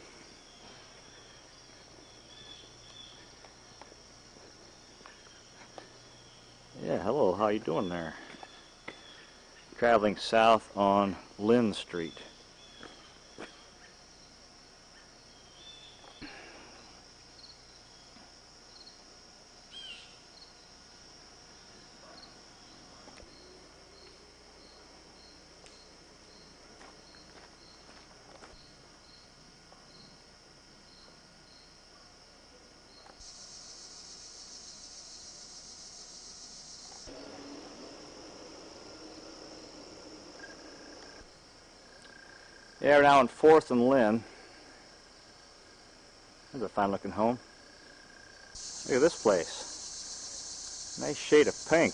Yeah, hello, how you doing there? Traveling south on Lynn Street. Yeah, we're now on 4th and Lynn. There's a fine looking home. Look at this place. Nice shade of pink.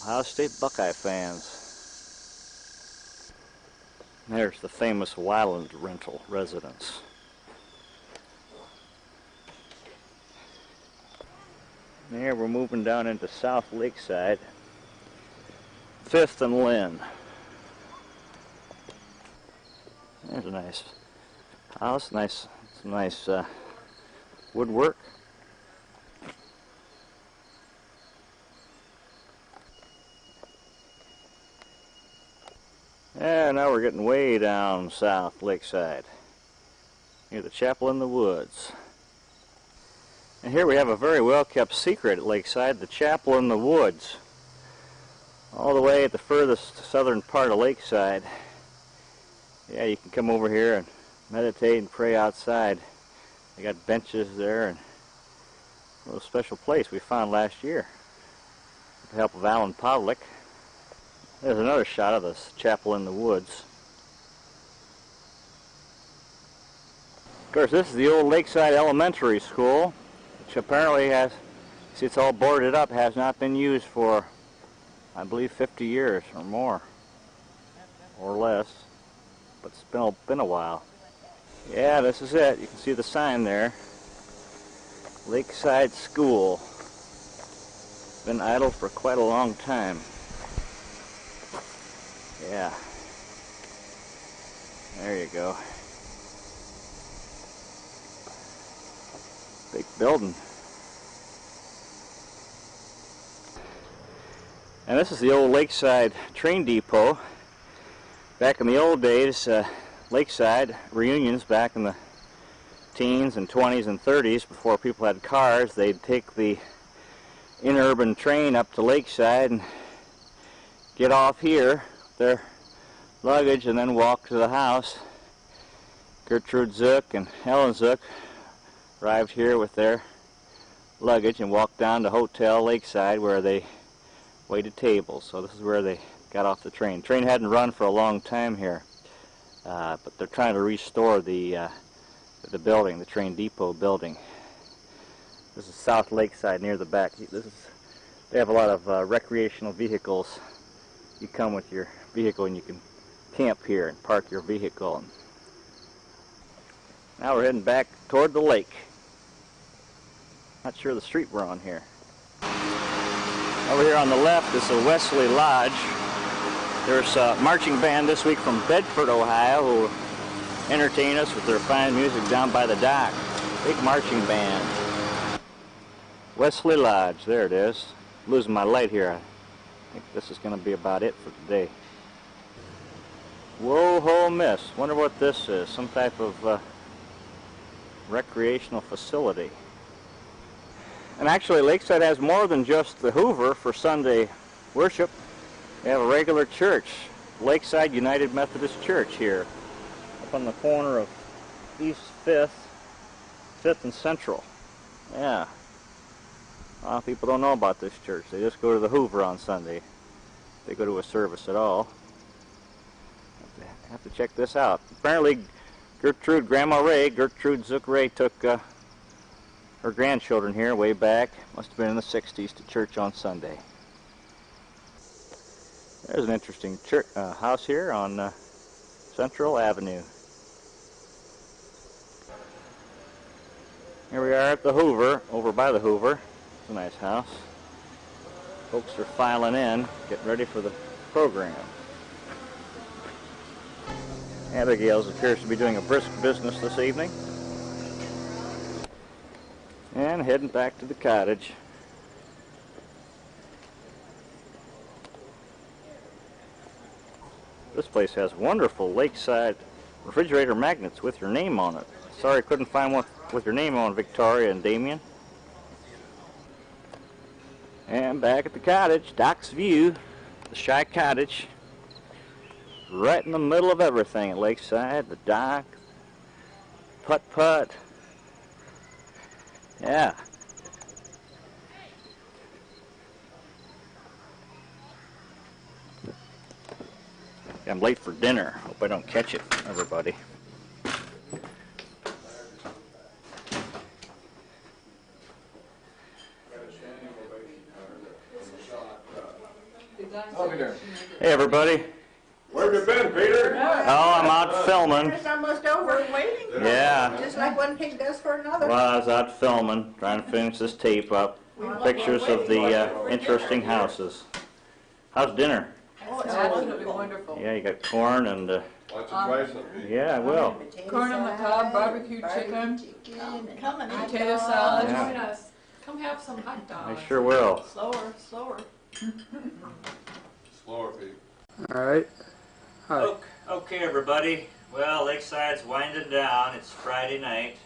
Ohio State Buckeye fans. There's the famous Wyland rental residence. There we're moving down into South Lakeside. 5th and Lynn. There's a nice house, some nice woodwork. Yeah, now we're getting way down South Lakeside, near the Chapel in the Woods. And here we have a very well kept secret at Lakeside, the Chapel in the Woods. All the way at the furthest southern part of Lakeside. Yeah, you can come over here and meditate and pray outside. They got benches there and a little special place we found last year with the help of Alan Pavlik. There's another shot of this Chapel in the Woods. Of course, this is the old Lakeside Elementary School, which apparently has, see, it's all boarded up, has not been used for, I believe, 50 years or more, or less. But it's been a while. Yeah, this is it. You can see the sign there. Lakeside School. Been idle for quite a long time. Yeah. There you go. Big building. And this is the old Lakeside train depot. Back in the old days, Lakeside reunions back in the teens and 20s and 30s, before people had cars, they'd take the interurban train up to Lakeside and get off here with their luggage and then walk to the house. Gertrude Zuck and Helen Zuck arrived here with their luggage and walked down to Hotel Lakeside, where they waited tables. So this is where they got off the train. Train hadn't run for a long time here, but they're trying to restore the building, the train depot building. This is South Lakeside near the back. They have a lot of recreational vehicles. You come with your vehicle and you can camp here and park your vehicle. Now we're heading back toward the lake. Not sure the street we're on here. Over here on the left is the Wesley Lodge. There's a marching band this week from Bedford, Ohio, who entertain us with their fine music down by the dock. Big marching band. Wesley Lodge, there it is. Losing my light here. I think this is going to be about it for today. Whoa, ho, miss. Wonder what this is. Some type of recreational facility. And actually, Lakeside has more than just the Hoover for Sunday worship. They have a regular church, Lakeside United Methodist Church here, up on the corner of East 5th and Central. Yeah. A lot of people don't know about this church. They just go to the Hoover on Sunday. They go to a service at all. Have to check this out. Apparently, Grandma Ray, Gertrude Zuck Ray, took her grandchildren here way back. Must have been in the 60s to church on Sunday. There's an interesting house here on Central Avenue. Here we are at the Hoover, over by the Hoover. It's a nice house. Folks are filing in, getting ready for the program. Abigail's appears to be doing a brisk business this evening. And heading back to the cottage. This place has wonderful Lakeside refrigerator magnets with your name on it. Sorry I couldn't find one with your name on, Victoria and Damien. And back at the cottage, Doc's View, the Shy Cottage. Right in the middle of everything at Lakeside, the dock, putt-putt. Yeah. I'm late for dinner. Hope I don't catch it, everybody. Hey, everybody. Where have you been, Peter? Oh, I'm out filming. It's almost over and waiting. Yeah. Just like one pig does for another. Well, I was out filming, trying to finish this tape up. Pictures of the interesting houses. How's dinner? Oh, it's absolutely wonderful. Yeah, you got corn and... Lots of dry stuff. Yeah, I will. Corn on the cob, barbecue chicken, potato salad. Yeah. Join us. Come have some hot dogs. I sure will. Slower, slower. Slower, Pete. All right. Hi. Okay, everybody. Well, Lakeside's winding down. It's Friday night,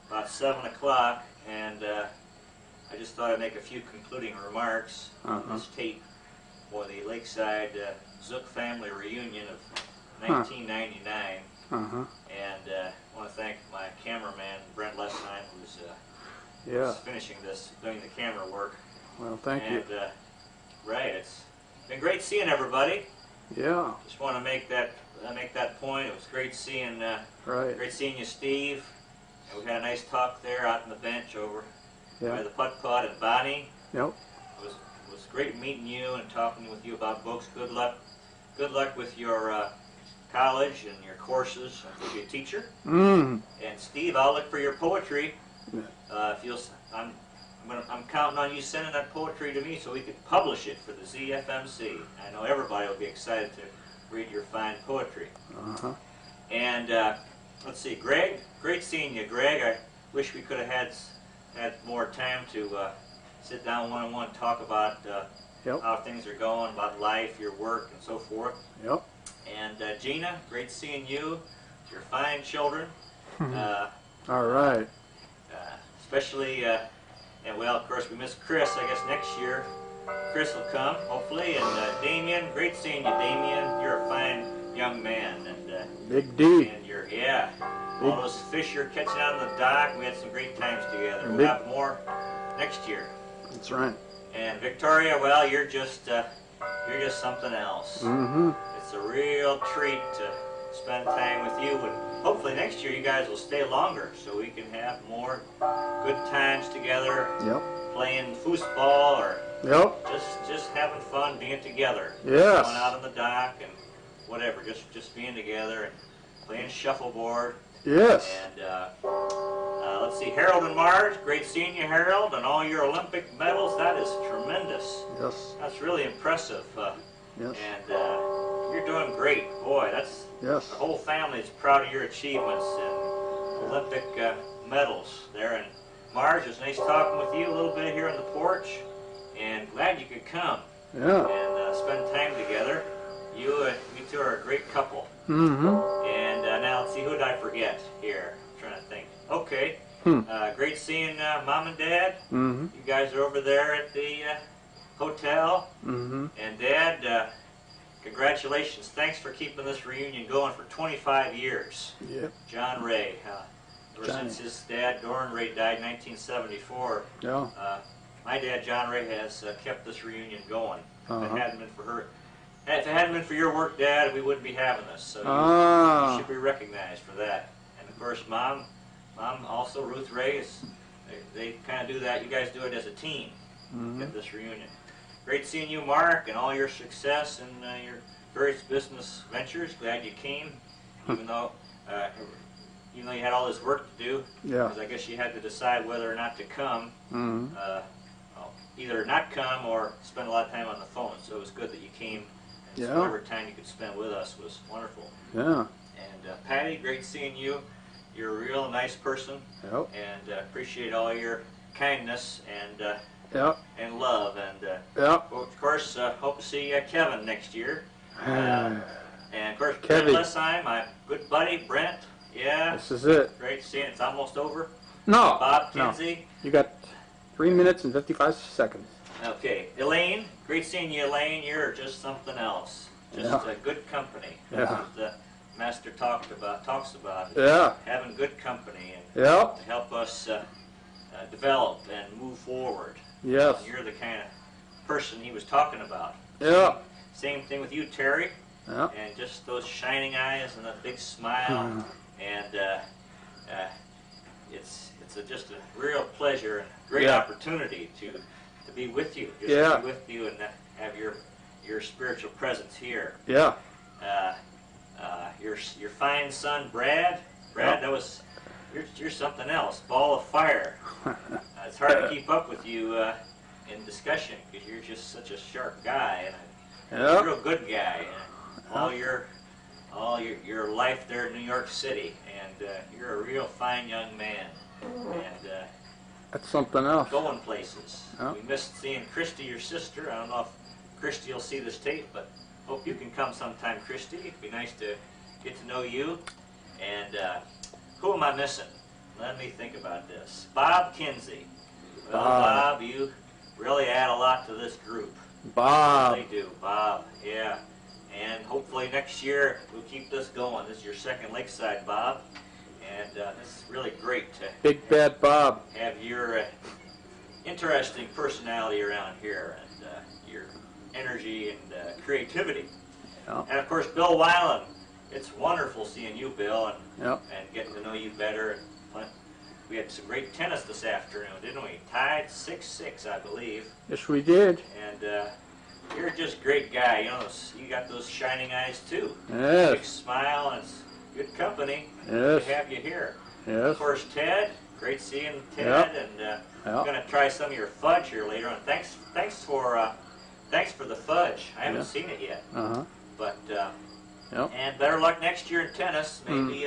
about 7 o'clock, and I just thought I'd make a few concluding remarks on this tape for the Lakeside Zuck family reunion of 1999. And I want to thank my cameraman, Brent Lesnine, who's finishing this, doing the camera work. Well, thank you. Right, it's been great seeing everybody. Yeah. Just want to make that point. It was great seeing great seeing you, Steve. And we had a nice talk there out on the bench over by the putt-putt and Bonnie. Yep. It was great meeting you and talking with you about books. Good luck with your college and your courses. I'll be a teacher. And Steve, I'll look for your poetry. If you'll, I'm counting on you sending that poetry to me so we can publish it for the ZFMC. I know everybody will be excited to read your fine poetry. And let's see, Greg, great seeing you, Greg. I wish we could have had more time to sit down one-on-one, talk about how things are going, about life, your work, and so forth. Yep. And Gina, great seeing you, your fine children. All right. Especially, and well, of course, we miss Chris. I guess next year, Chris will come, hopefully. And Damien, great seeing you, Damien. You're a fine young man. And Big D. And you're, all those fish you're catching out on the dock. We had some great times together. We'll have more next year. That's right. And Victoria, well, you're just something else. It's a real treat to spend time with you, and hopefully next year you guys will stay longer so we can have more good times together. Playing foosball or just having fun being together. Yes. Going out on the dock and whatever, just being together and playing shuffleboard. Yes. And let's see, Harold and Marge, great seeing you, Harold, and all your Olympic medals. That is tremendous. Yes. That's really impressive. Yes. And you're doing great. Boy, that's the whole family is proud of your achievements and Olympic medals there. And Marge, it's nice talking with you a little bit here on the porch, and glad you could come and spend time together. You two are a great couple. And now let's see, who did I forget here? I'm trying to think. Okay. Great seeing Mom and Dad. You guys are over there at the hotel. And Dad, congratulations. Thanks for keeping this reunion going for 25 years. Yep. John Ray. Ever since his dad, Doran Ray, died in 1974, my dad, John Ray, has kept this reunion going. If it hadn't been for her, if it hadn't been for your work, Dad, we wouldn't be having this. So you should be recognized for that. And of course, Mom also, Ruth Ray, they kind of do that. You guys do it as a team. Get this reunion. great seeing you, Mark, and all your success in your various business ventures. Glad you came, even though you had all this work to do. Yeah. Because I guess you had to decide whether or not to come. Mm-hmm. Either not come or spend a lot of time on the phone. So it was good that you came. And Yeah. whatever time you could spend with us was wonderful. Yeah. And Patty, great seeing you. You're a real nice person. Yep. And appreciate all your kindness and Yep. and love. And Yep. well, of course, hope to see Kevin next year. And of course, Kevin. Brent Lessheim, my good buddy Brent. Yeah. This is it. Great seeing. It's almost over. No. Bob No. Kinsey. You got 3 minutes and 55 seconds. Okay, Elaine, great seeing you, Elaine. You're just something else. Just Yeah. a good company. Yeah. That's what the master talks about. Yeah. Having good company and Yep. to help us develop and move forward. Yes. And you're the kind of person he was talking about. Yeah. Same thing with you, Terry. Yeah. And just those shining eyes and that big smile. And it's just a real pleasure and great Yeah. opportunity to be with you. Just Yeah. to be with you and have your spiritual presence here. Yeah. Your fine son, Brad. Brad, that was you're something else. Ball of fire. It's hard to keep up with you in discussion because you're just such a sharp guy and a real good guy. And all your life there in New York City, and you're a real fine young man. And That's something else. going places. Yeah. We missed seeing Christy, your sister. I don't know if Christy will see this tape, but hope you can come sometime, Christy. It'd be nice to get to know you. And who am I missing? Let me think about this. Bob Kinsey. Well, Bob, you really add a lot to this group. Bob. They do, Bob. Yeah. And hopefully next year we'll keep this going. This is your second Lakeside, Bob. And this is really great to Big Bad Bob. have your interesting personality around here and your energy and creativity. Yeah. And of course, Bill Weiland. It's wonderful seeing you, Bill, and Yep. and getting to know you better. And we had some great tennis this afternoon, didn't we? Tied 6-6, I believe. Yes, we did. And you're just a great guy. You got those shining eyes too. Yes. Big smile, and it's good company Yes. to have you here. Yes. Of course, Ted. Great seeing Ted, Yep. and I'm gonna try some of your fudge here later on. Thanks for the fudge. I haven't Yeah. seen it yet, Uh-huh. but Yep. and better luck next year in tennis. Maybe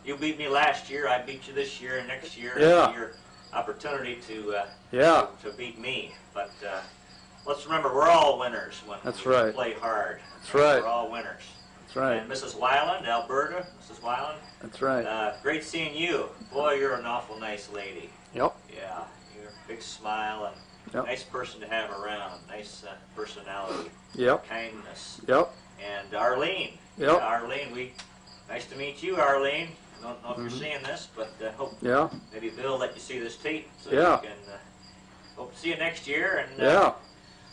you beat me last year. I beat you this year, and next year Yeah. your opportunity to Yeah. to beat me. But let's remember, we're all winners when That's we right. play hard. That's right. We're all winners. That's right. And Mrs. Weiland, Alberta, Mrs. Weiland. That's right. Great seeing you. Boy, you're an awful nice lady. Yep. Yeah, you're a big smile and Yep. nice person to have around. Nice personality. Yep. Kindness. Yep. And Arlene. Yep. Yeah, Arlene, nice to meet you, Arlene. I don't know if you're seeing this, but hope Yeah. maybe Bill let you see this tape so Yeah. you can hope to see you next year. And Yeah.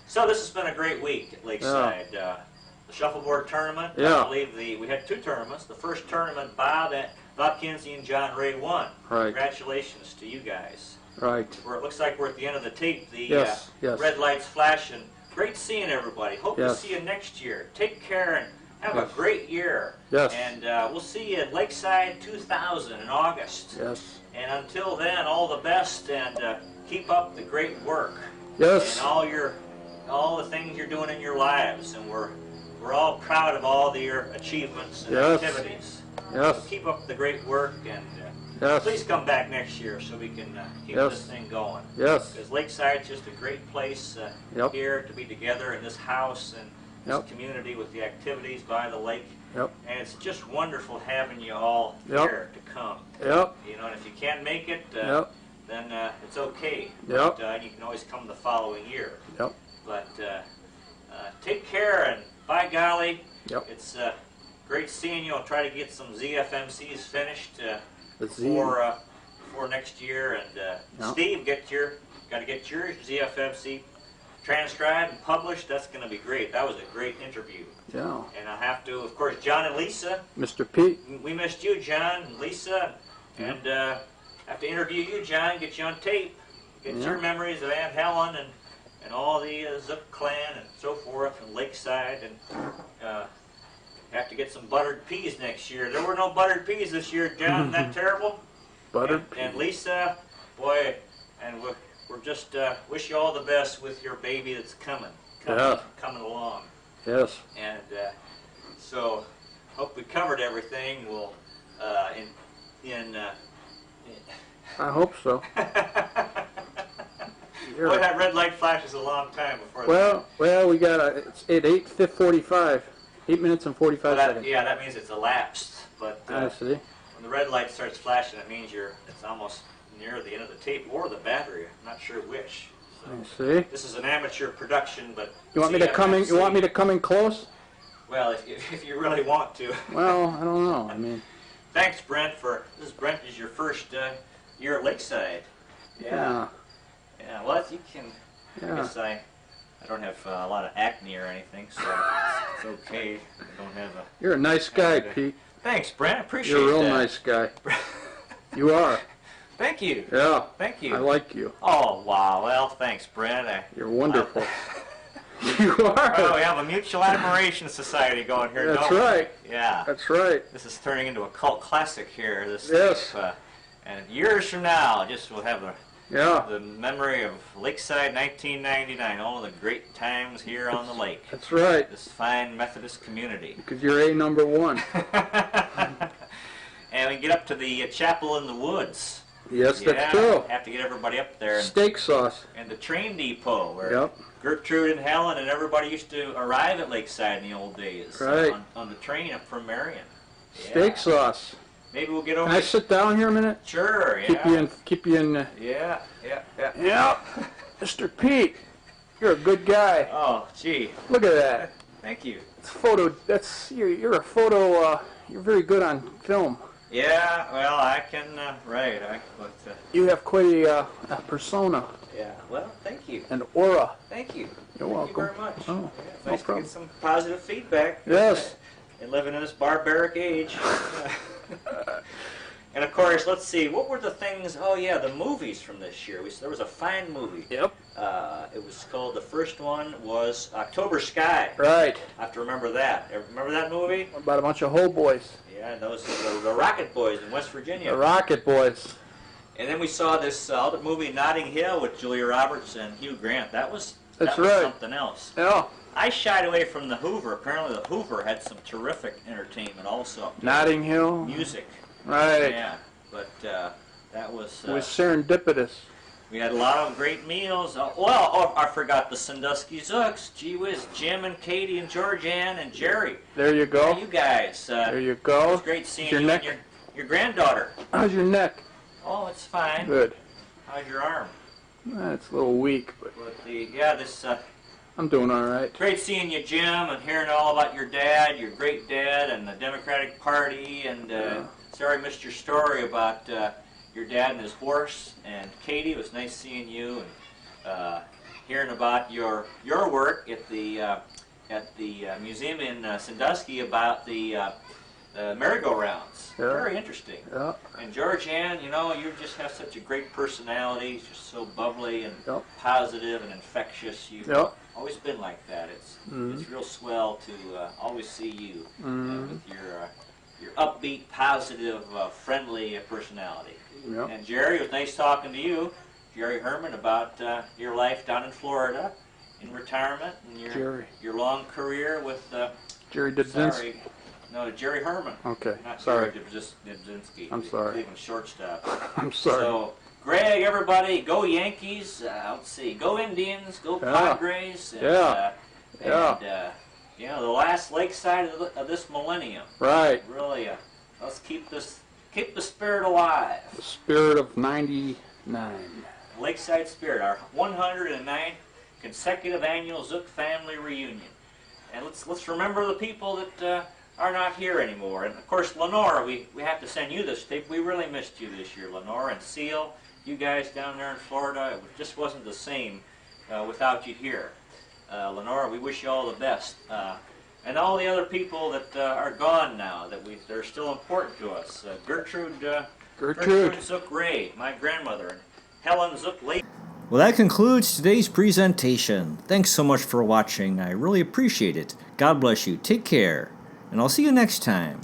so this has been a great week at Lakeside. The Shuffleboard Tournament. Yeah. I believe we had two tournaments. The first tournament, Bob Kinsey and John Ray won. Right. Congratulations to you guys. Right. It looks like we're at the end of the tape. The Yes, yes. red lights flashing. Great seeing everybody. Hope to Yes. see you next year. Take care and have Yes. a great year. Yes. And we'll see you at Lakeside 2000 in August. Yes. And until then, all the best and keep up the great work. Yes. And all the things you're doing in your lives. And we're all proud of all your achievements and Yes. activities. Yes. So keep up the great work and Yes. please come back next year so we can keep Yes. this thing going. Yes. Because Lakeside's just a great place Yep. here to be together in this house and this Yep. community with the activities by the lake. Yep. And it's just wonderful having you all Yep. here to come. Yep. You know, and if you can't make it, Yep. then it's okay. Yep. But, you can always come the following year. Yep. But take care and by golly, Yep. it's great seeing you. I'll try to get some ZFMCs finished The Z. before next year. And Yeah. Steve, got to get your ZFMC transcribed and published. That's going to be great. That was a great interview. Yeah. And I have to, of course, John and Lisa. Mr. Pete. We missed you, John and Lisa, and have to interview you, John. Get you on tape. Get Yeah. your memories of Aunt Helen and all the Zuck clan and so forth, and Lakeside, and have to get some buttered peas next year. There were no buttered peas this year, John. Isn't that terrible? Buttered and Lisa, boy, and we're just wish you all the best with your baby that's coming along. Yes. And so, hope we covered everything. We'll I hope so. Boy, that red light flashes a long time before. Well, we got it's at 8:45, 8 minutes and 45 seconds. Yeah, that means it's elapsed. But I see. when the red light starts flashing, it means it's almost near the end of the tape or the battery. I'm not sure which. So I see. This is an amateur production, but You want me to come in? You want me to come in close? Well, if you really want to. Well, I don't know. I mean. Thanks, Brent. Brent is your first year at Lakeside. Yeah. Yeah. Well, you can. Yeah. I guess I don't have a lot of acne or anything, so it's okay. I don't have a. You're a nice guy, Pete. Thanks, Brent. I appreciate You're a real that. nice guy. You are. Thank you. Yeah. Thank you. I like you. Oh, wow. Well, thanks, Brent. You're wonderful. You are. Well, we have a mutual admiration society going here, That's don't we? right. Yeah. That's right. This is turning into a cult classic here. This Yes. tape, and years from now, we'll have the memory of Lakeside 1999, all of the great times here on the lake. That's right. This fine Methodist community. Because you're #1. And we get up to the chapel in the woods. Yes, that's true. Have to get everybody up there. Steak sauce. And the train depot where Gertrude and Helen and everybody used to arrive at Lakeside in the old days. Right. On the train up from Marion. Steak sauce. Maybe we'll get over. Can I sit down here a minute? Sure. Yeah. Keep you in. Yeah. Yeah. Mr. Pete, you're a good guy. Oh, gee. Look at that. Thank you. It's photo. You're a photo. You're very good on film. Yeah. Well, I can. Right. You have quite a persona. Yeah. Well, thank you. An aura. Thank you. You're welcome. Thank you very much. Oh, it's no nice to problem. get some positive feedback. Yes. And living in this barbaric age. And of course, let's see, what were the things? Oh yeah, the movies from this year. There was a fine movie. Yep. It was called. The first one was October Sky. Right. I have to remember that. Remember that movie? About a bunch of hoe boys. Yeah, those the Rocket Boys in West Virginia. The Rocket Boys. And then we saw this other movie, Notting Hill, with Julia Roberts and Hugh Grant. That was right. Something else. Yeah. I shied away from the Hoover. Apparently, the Hoover had some terrific entertainment also. Notting Hill. Music. Right. Yeah, but that was. It was serendipitous. We had a lot of great meals. I forgot the Sandusky Zucks. Gee whiz, Jim and Katie and George Ann and Jerry. There you go. Yeah, you guys. There you go. It was great seeing your you neck? and your granddaughter. How's your neck? Oh, it's fine. Good. How's your arm? It's a little weak, but this. I'm doing all right. Great seeing you, Jim, and hearing all about your dad, your great dad, and the Democratic Party. And sorry I missed your story about your dad and his horse. And Katie, it was nice seeing you and hearing about your work at the museum in Sandusky about the merry-go-rounds. Yeah. Very interesting. Yeah. And George Ann, you just have such a great personality. Just so bubbly and positive and infectious. You've always been like that. It's real swell to always see you with your upbeat, positive, friendly personality. Yep. And Jerry, it was nice talking to you, Jerry Herman, about your life down in Florida in retirement and your long career with Jerry Dudzinski. No, Jerry Herman. Okay. Not Sorry. Jerry Dudzinski. I'm sorry. Cleveland shortstop. I'm sorry. So, Greg, everybody, go Yankees. Let's see, go Indians, go Padres. And, the last Lakeside of this millennium. Right. Really, let's keep the spirit alive. The spirit of '99. Lakeside Spirit, our 109th consecutive annual Zuck family reunion. And let's remember the people that are not here anymore. And of course, Lenore, we have to send you this tape. We really missed you this year, Lenore and Seal. You guys down there in Florida, it just wasn't the same without you here. Lenore, we wish you all the best. And all the other people that are gone now, that are still important to us. Gertrude Zuck Ray, my grandmother, and Helen Zuck Lake. Well, that concludes today's presentation. Thanks so much for watching. I really appreciate it. God bless you. Take care, and I'll see you next time.